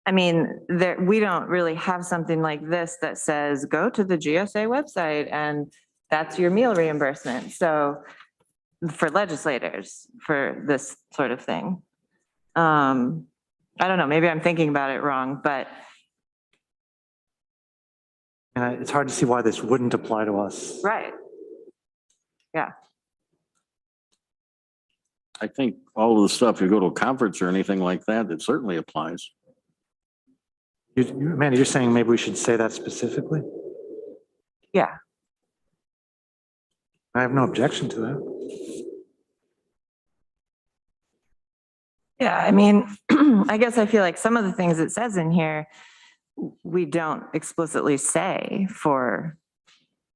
I mean, we don't really have something like this that says, go to the GSA website and that's your meal reimbursement. So for legislators, for this sort of thing. I don't know, maybe I'm thinking about it wrong, but. And it's hard to see why this wouldn't apply to us. Right. Yeah. I think all of the stuff, you go to a conference or anything like that, it certainly applies. Amanda, you're saying maybe we should say that specifically? Yeah. I have no objection to that. Yeah, I mean, I guess I feel like some of the things it says in here, we don't explicitly say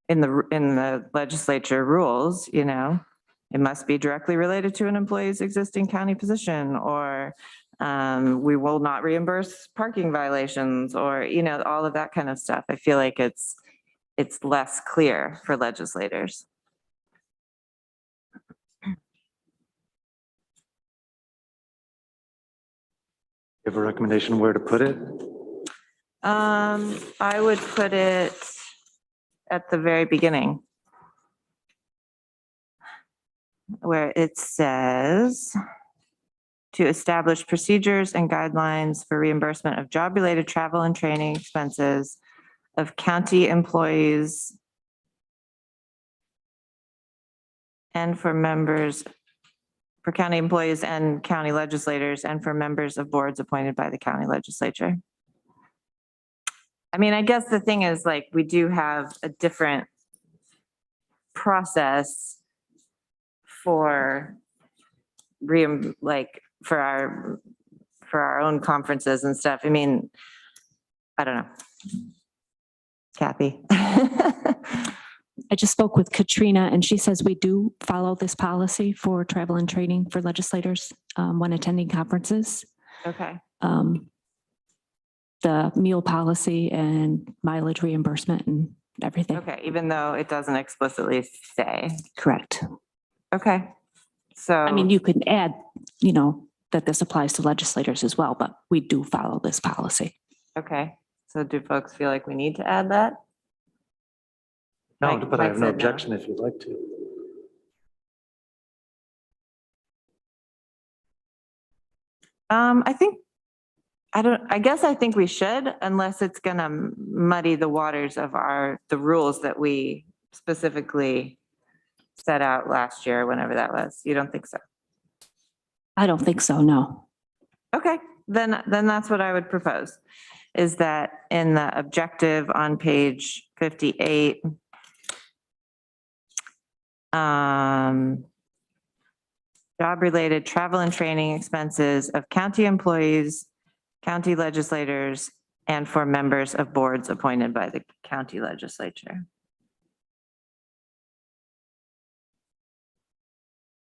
in the legislature rules, it must be directly related to an employee's existing county position, or we will not reimburse parking violations, or, all of that kind of stuff. I feel like it's less clear for legislators. You have a recommendation where to put it? I would put it at the very beginning, where it says, to establish procedures and guidelines for reimbursement of job-related travel and training expenses of county employees and for members, for county employees and county legislators, and for members of boards appointed by the county legislature. I mean, I guess the thing is, like, we do have a different process for for our own conferences and stuff. I mean, I don't know. Kathy. I just spoke with Katrina and she says we do follow this policy for travel and training for legislators when attending conferences. Okay. The meal policy and mileage reimbursement and everything. Okay, even though it doesn't explicitly say. Correct. Okay. So. I mean, you could add, you know, that this applies to legislators as well, but we do follow this policy. Okay. So do folks feel like we need to add that? No, Mike- but I Mike have no said no. objection if you'd like to. I guess I think we should, unless it's gonna muddy the waters of the rules that we specifically set out last year, whenever that was. You don't think so? I don't think so, no. Okay, then that's what I would propose, is that in the objective on page 58, job-related travel and training expenses of county employees, county legislators, and for members of boards appointed by the county legislature.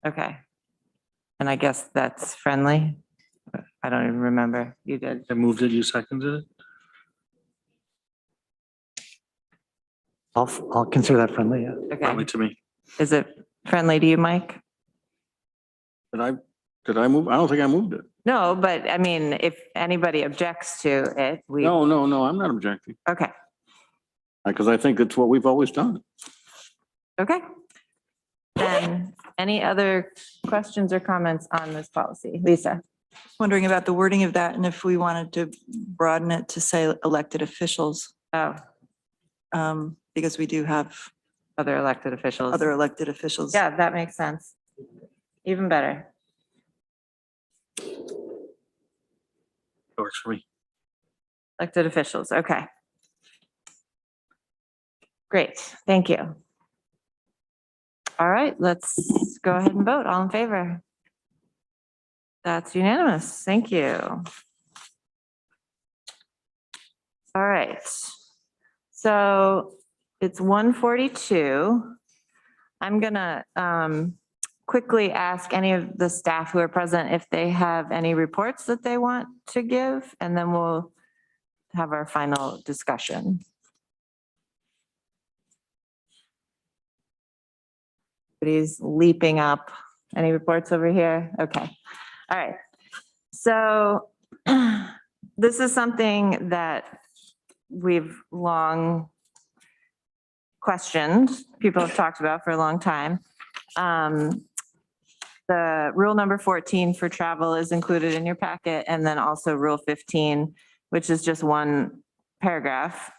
Okay. And I guess that's friendly. I don't even remember. You did. I moved it, you seconded it? I'll consider that friendly, yeah. Friendly Okay. to me. Is it friendly to you, Mike? Did I move? I don't think I moved it. No, but I mean, if anybody objects to it, No, I'm not objecting. Okay, Because I think it's what we've always done. okay. Then any other questions or comments on this policy? Lisa? Wondering about the wording of that and if we wanted to broaden it to say elected officials, Oh, because we do have other elected officials. other elected officials. Yeah, that makes sense. Even better. Works for me. Elected officials, okay. Great, thank you. All right, let's go ahead and vote. All in favor? That's unanimous. Thank you. All right. So it's 1:42. I'm gonna quickly ask any of the staff who are present if they have any reports that they want to give, and then we'll have our final discussion. Everybody's leaping up. Any reports over here? Okay. All right. So this is something that we've long questioned, people have talked about for a long time. The rule number 14 for travel is included in your packet, and then also rule 15, which is just one paragraph,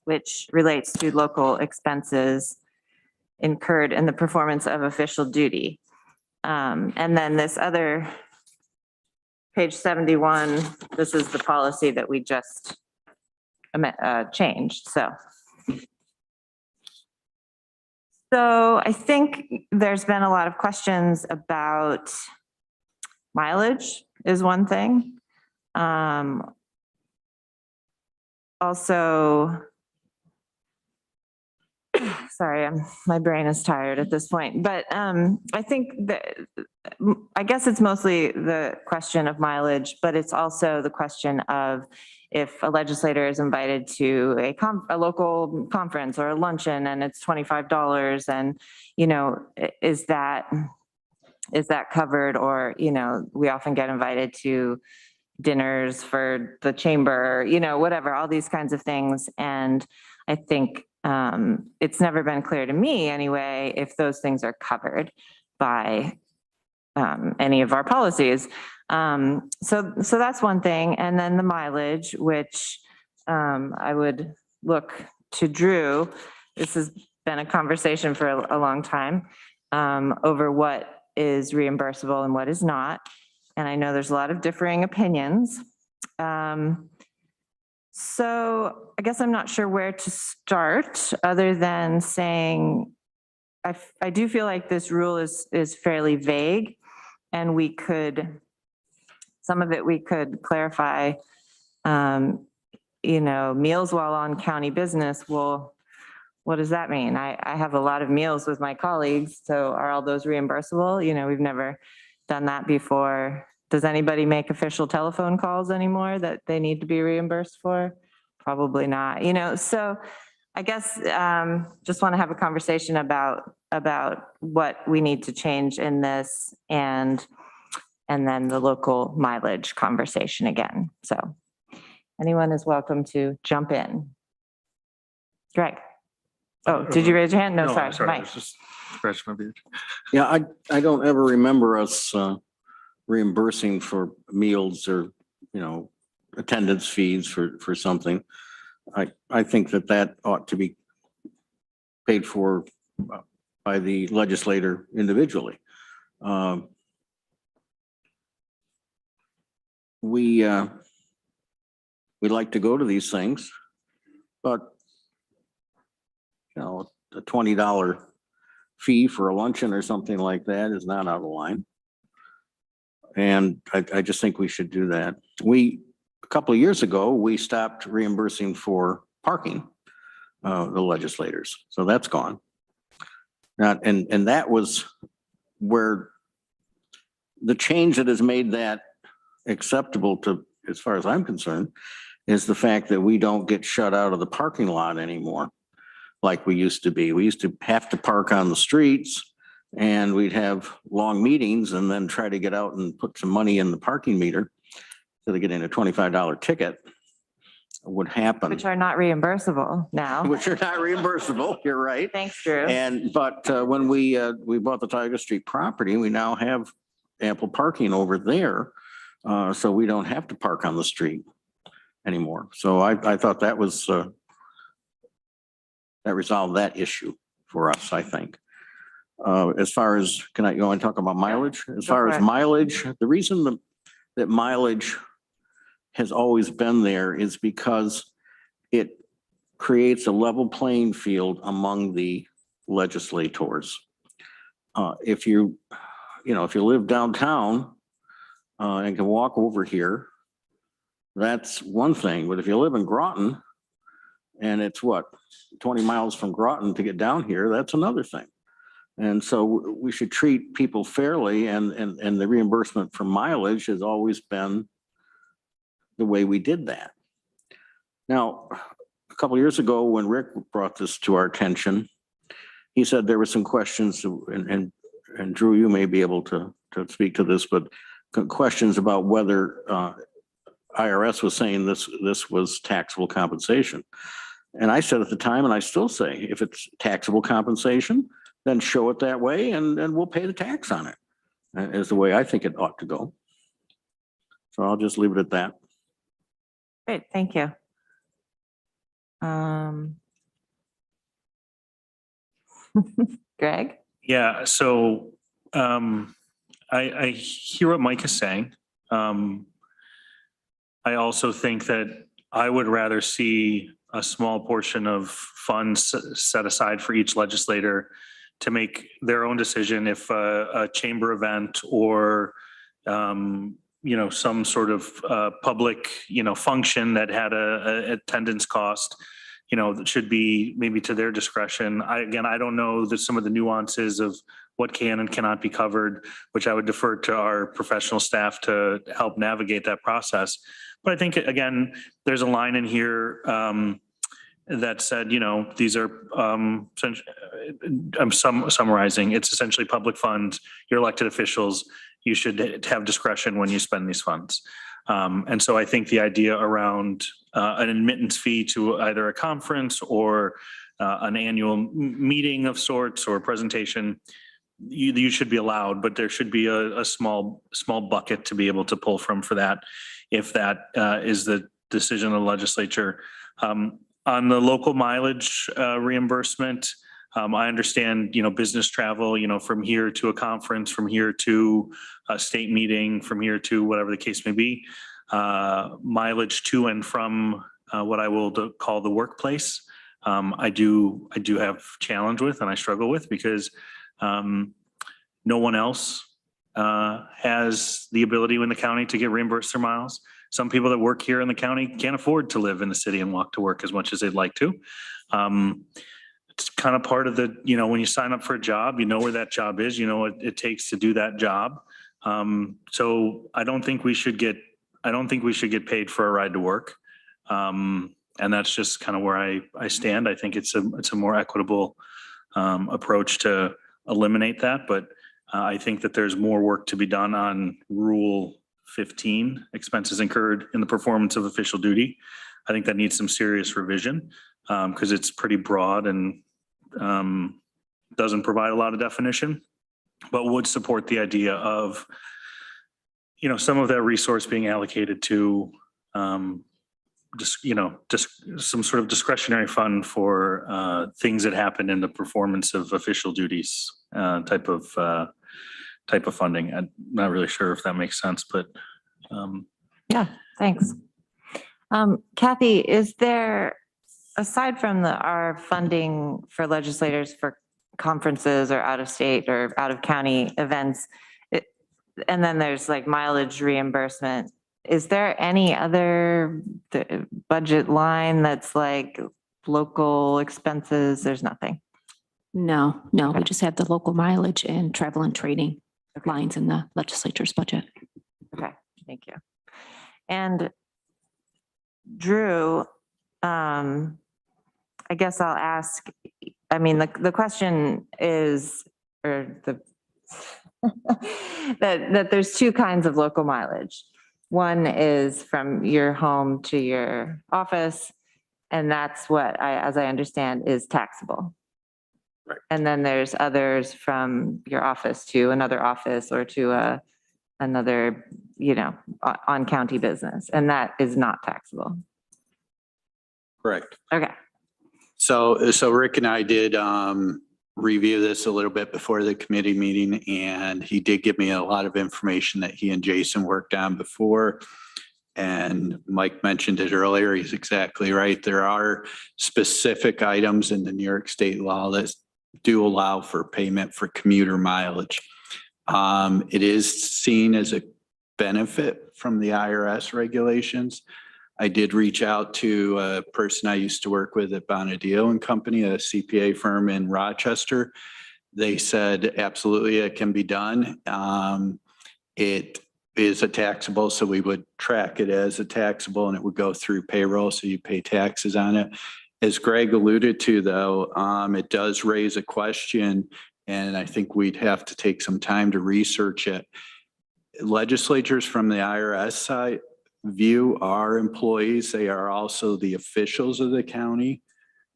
which relates to local expenses incurred in the performance of official duty. And then this other, page 71, this is the policy that we just changed, so. So I think there's been a lot of questions about mileage is one thing. Also, sorry, my brain is tired at this point, but I think that, I guess it's mostly the question of mileage, but it's also the question of if a legislator is invited to a local conference or a luncheon and it's $25 and, you know, is that covered? Or, you know, we often get invited to dinners for the chamber, you know, whatever, all these kinds of things. And I think it's never been clear to me anyway, if those things are covered by any of our policies. So that's one thing. And then the mileage, which I would look to Drew. This has been a conversation for a long time over what is reimbursable and what is not. And I know there's a lot of differing opinions. So I guess I'm not sure where to start other than saying, I do feel like this rule is fairly vague, and some of it we could clarify. Meals while on county business. Well, what does that mean? I have a lot of meals with my colleagues, so are all those reimbursable? We've never done that before. Does anybody make official telephone calls anymore that they need to be reimbursed for? Probably not, so I guess just want to have a conversation about what we need to change in this and then the local mileage conversation again. So anyone is welcome to jump in. Greg. Oh, did you raise your hand? No, sorry. I Mike. was just scratching my beard. Yeah, I don't ever remember us reimbursing for meals or, attendance fees for something. I think that ought to be paid for by the legislator individually. We like to go to these things, but a $20 fee for a luncheon or something like that is not out of line. And I just think we should do that. A couple of years ago, we stopped reimbursing for parking, the legislators. So that's gone. And that was where the change that has made that acceptable to, as far as I'm concerned, is the fact that we don't get shut out of the parking lot anymore like we used to be. We used to have to park on the streets, and we'd have long meetings and then try to get out and put some money in the parking meter so they get in a $25 ticket would happen. Which are not reimbursable now. Which are not reimbursable, you're right. Thanks, Drew. But when we bought the Tiger Street property, we now have ample parking over there. So we don't have to park on the street anymore. So I thought that was, that resolved that issue for us, I think. As far as, you want to talk about mileage? As far as mileage, the reason that mileage has always been there is because it creates a level playing field among the legislators. If you live downtown and can walk over here, that's one thing. But if you live in Groton and it's 20 miles from Groton to get down here, that's another thing. And so we should treat people fairly, and the reimbursement for mileage has always been the way we did that. Now, a couple of years ago, when Rick brought this to our attention, he said there were some questions, and Drew, you may be able to speak to this, but questions about whether IRS was saying this was taxable compensation. And I said at the time, and I still say, if it's taxable compensation, then show it that way, and we'll pay the tax on it, is the way I think it ought to go. So I'll just leave it at that. Great, thank you. Greg? Yeah, so I hear what Mike is saying. I also think that I would rather see a small portion of funds set aside for each legislator to make their own decision if a chamber event or some sort of public function that had a attendance cost that should be maybe to their discretion. I don't know some of the nuances of what can and cannot be covered, which I would defer to our professional staff to help navigate that process. But I think, again, there's a line in here that said, these are, I'm summarizing, it's essentially public funds, your elected officials, you should have discretion when you spend these funds. And so I think the idea around an admittance fee to either a conference or an annual meeting of sorts or presentation, you should be allowed, but there should be a small bucket to be able to pull from for that, if that is the decision of the legislature. On the local mileage reimbursement, I understand, business travel, from here to a conference, from here to a state meeting, from here to whatever the case may be. Mileage to and from what I will call the workplace. I do have challenge with, and I struggle with, because no one else has the ability in the county to get reimbursed their miles. Some people that work here in the county can't afford to live in the city and walk to work as much as they'd like to. It's kind of part of the, when you sign up for a job, where that job is, what it takes to do that job. So I don't think we should get paid for a ride to work. And that's just kind of where I stand. I think it's a more equitable approach to eliminate that. But I think that there's more work to be done on Rule 15, expenses incurred in the performance of official duty. I think that needs some serious revision because it's pretty broad and doesn't provide a lot of definition, but would support the idea of, some of that resource being allocated to just some sort of discretionary fund for things that happen in the performance of official duties type of funding. I'm not really sure if that makes sense, but. Yeah, thanks. Kathy, is there, aside from our funding for legislators for conferences or out of state or out of county events, and then there's like mileage reimbursement, is there any other budget line that's like local expenses? There's nothing. No, we just have the local mileage and travel and training lines in the legislature's budget. Okay, thank you. And Drew, I guess I'll ask, the question is, that there's two kinds of local mileage. One is from your home to your office, and that's what as I understand, is taxable. Right. And then there's others from your office to another office or to another, on county business, and that is not taxable. Correct. Okay. So Rick and I did review this a little bit before the committee meeting, and he did give me a lot of information that he and Jason worked on before. And Mike mentioned it earlier. He's exactly right. There are specific items in the New York state law that do allow for payment for commuter mileage. It is seen as a benefit from the IRS regulations. I did reach out to a person I used to work with at Bonadeo and Company, a CPA firm in Rochester. They said, absolutely, it can be done. It is a taxable, so we would track it as a taxable and it would go through payroll, so you pay taxes on it. As Greg alluded to, though, it does raise a question, and I think we'd have to take some time to research it. Legislatures from the IRS side view our employees. They are also the officials of the county.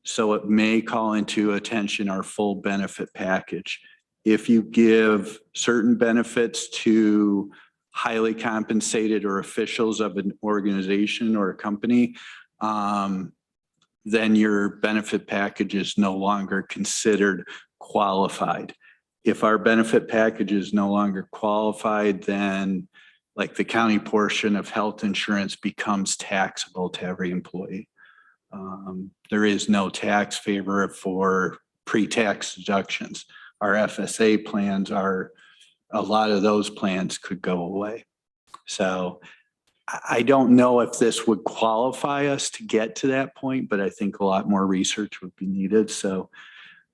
So it may call into attention our full benefit package. If you give certain benefits to highly compensated or officials of an organization or a company, then your benefit package is no longer considered qualified. If our benefit package is no longer qualified, then like the county portion of health insurance becomes taxable to every employee. There is no tax favor for pre-tax deductions. Our FSA plans are, a lot of those plans could go away. So I don't know if this would qualify us to get to that point, but I think a lot more research would be needed. So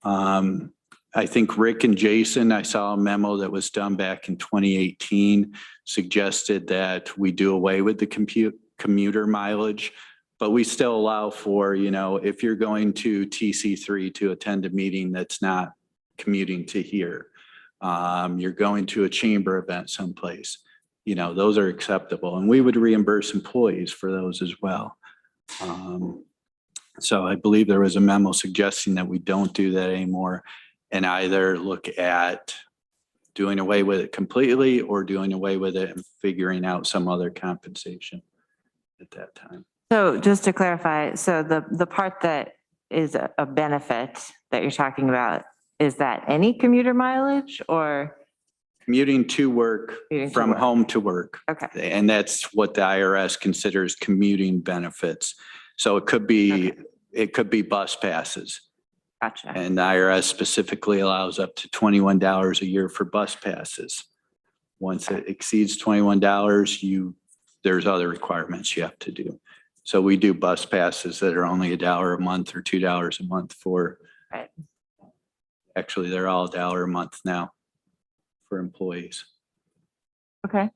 I think Rick and Jason, I saw a memo that was done back in 2018, suggested that we do away with the commuter mileage, but we still allow for, if you're going to TC3 to attend a meeting that's not commuting to here, you're going to a chamber event someplace, those are acceptable, and we would reimburse employees for those as well. So I believe there was a memo suggesting that we don't do that anymore and either look at doing away with it completely or doing away with it and figuring out some other compensation at that time. So just to clarify, so the part that is a benefit that you're talking about, is that any commuter mileage or? Commuting to work from home to work. Okay. And that's what the IRS considers commuting benefits. So it could be, it could be bus passes. Gotcha. And the IRS specifically allows up to $21 a year for bus passes. Once it exceeds $21, there's other requirements you have to do. So we do bus passes that are only $1 a month or $2 a month for. Right. Actually, they're all $1 a month now for employees. Okay.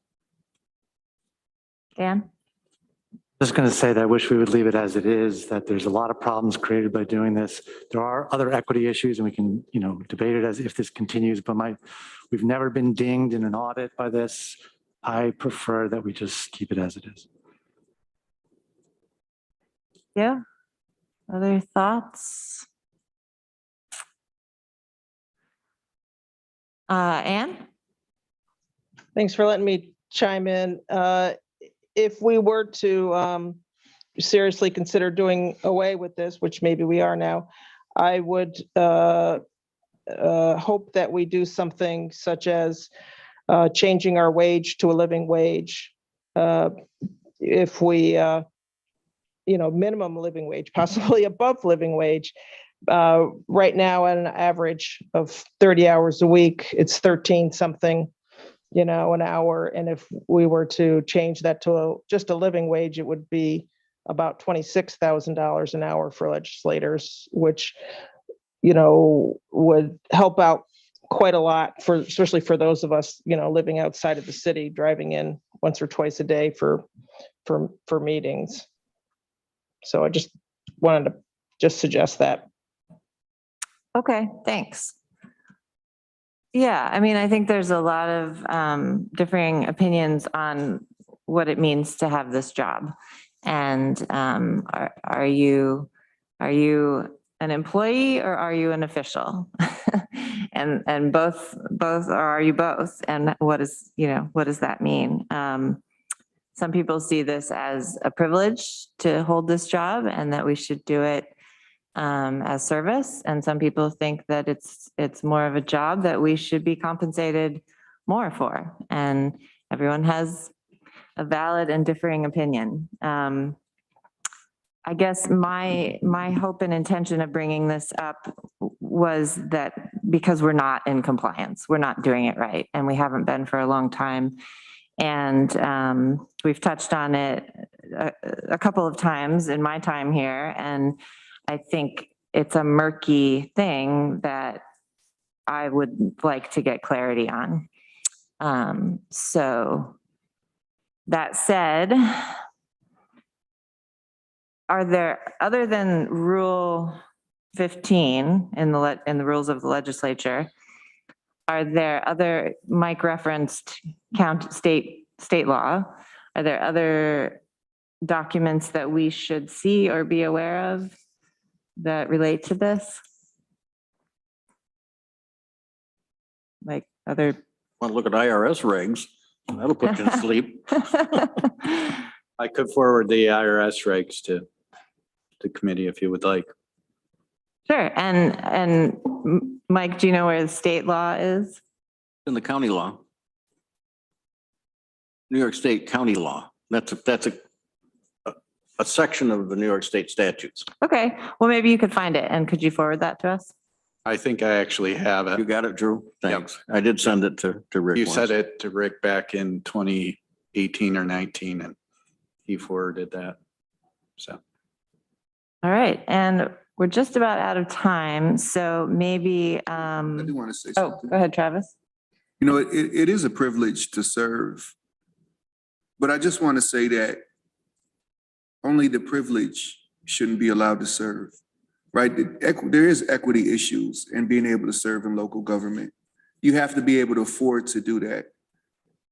Dan? Just going to say that I wish we would leave it as it is, that there's a lot of problems created by doing this. There are other equity issues and we can, debate it as if this continues, but we've never been dinged in an audit by this. I prefer that we just keep it as it is. Yeah. Other thoughts? Anne? Thanks for letting me chime in. If we were to seriously consider doing away with this, which maybe we are now, I would hope that we do something such as changing our wage to a living wage. If we, minimum living wage, possibly above living wage. Right now, at an average of 30 hours a week, it's 13 something, an hour. And if we were to change that to just a living wage, it would be about $26,000 an hour for legislators, which, would help out quite a lot especially for those of us, living outside of the city, driving in once or twice a day for meetings. So I just wanted to suggest that. Okay, thanks. Yeah, I think there's a lot of differing opinions on what it means to have this job. And are you an employee or are you an official? and both, or are you both? And what does that mean? Some people see this as a privilege to hold this job and that we should do it as service. And some people think that it's more of a job that we should be compensated more for. And everyone has a valid and differing opinion. I guess my hope and intention of bringing this up was that because we're not in compliance, we're not doing it right, and we haven't been for a long time. And we've touched on it a couple of times in my time here, and I think it's a murky thing that I would like to get clarity on. So that said, are there, other than Rule 15 in the rules of the legislature, are there other, Mike referenced state law, are there other documents that we should see or be aware of that relate to this? Like other. Want to look at IRS regs? That'll put you to sleep. I could forward the IRS regs to the committee if you would like. Sure. And Mike, do you know where the state law is? In the county law. New York State county law. That's a section of the New York State statutes. Okay. Well, maybe you could find it. And could you forward that to us? I think I actually have it. You got it, Drew? Thanks. Yep. I did send it to Rick. You said it to Rick back in 2018 or 19, and he forwarded that. So. All right. And we're just about out of time. So maybe. I do want to say something. Oh, go ahead, Travis. It is a privilege to serve, but I just want to say that only the privilege shouldn't be allowed to serve, right? There is equity issues in being able to serve in local government. You have to be able to afford to do that.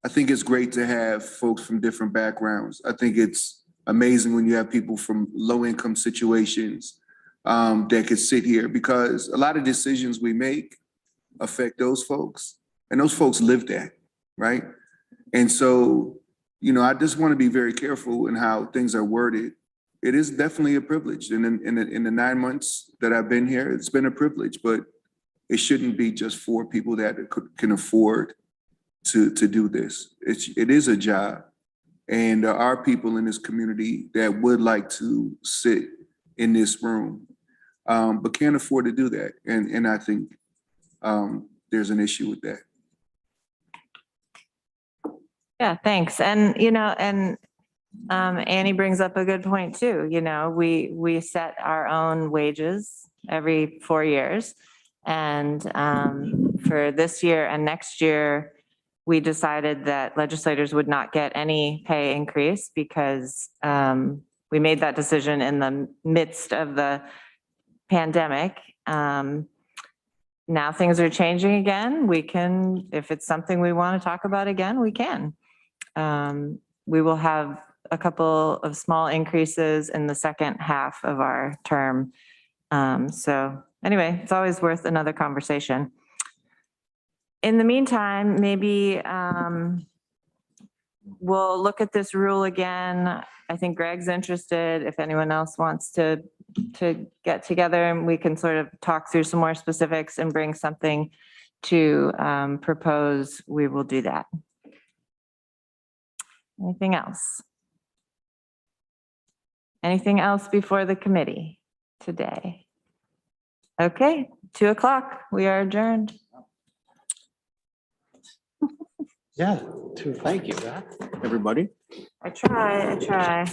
I think it's great to have folks from different backgrounds. I think it's amazing when you have people from low-income situations that could sit here, because a lot of decisions we make affect those folks. And those folks live that, right? And so, you know, I just want to be very careful in how things are worded. It is definitely a privilege. And in the 9 months that I've been here, it's been a privilege, but it shouldn't be just for people that can afford to do this. It is a job. And there are people in this community that would like to sit in this room, but can't afford to do that. And I think there's an issue with that. Yeah, thanks. And, you know, and Annie brings up a good point too. You know, we set our own wages every 4 years. And for this year and next year, we decided that legislators would not get any pay increase because we made that decision in the midst of the pandemic. Now things are changing again. We can, if it's something we want to talk about again, we can. We will have a couple of small increases in the second half of our term. So anyway, it's always worth another conversation. In the meantime, maybe we'll look at this rule again. I think Greg's interested. If anyone else wants to get together and we can sort of talk through some more specifics and bring something to propose, we will do that. Anything else? Anything else before the committee today? Okay, 2 o'clock, we are adjourned. Yeah, thank you, everybody. I try.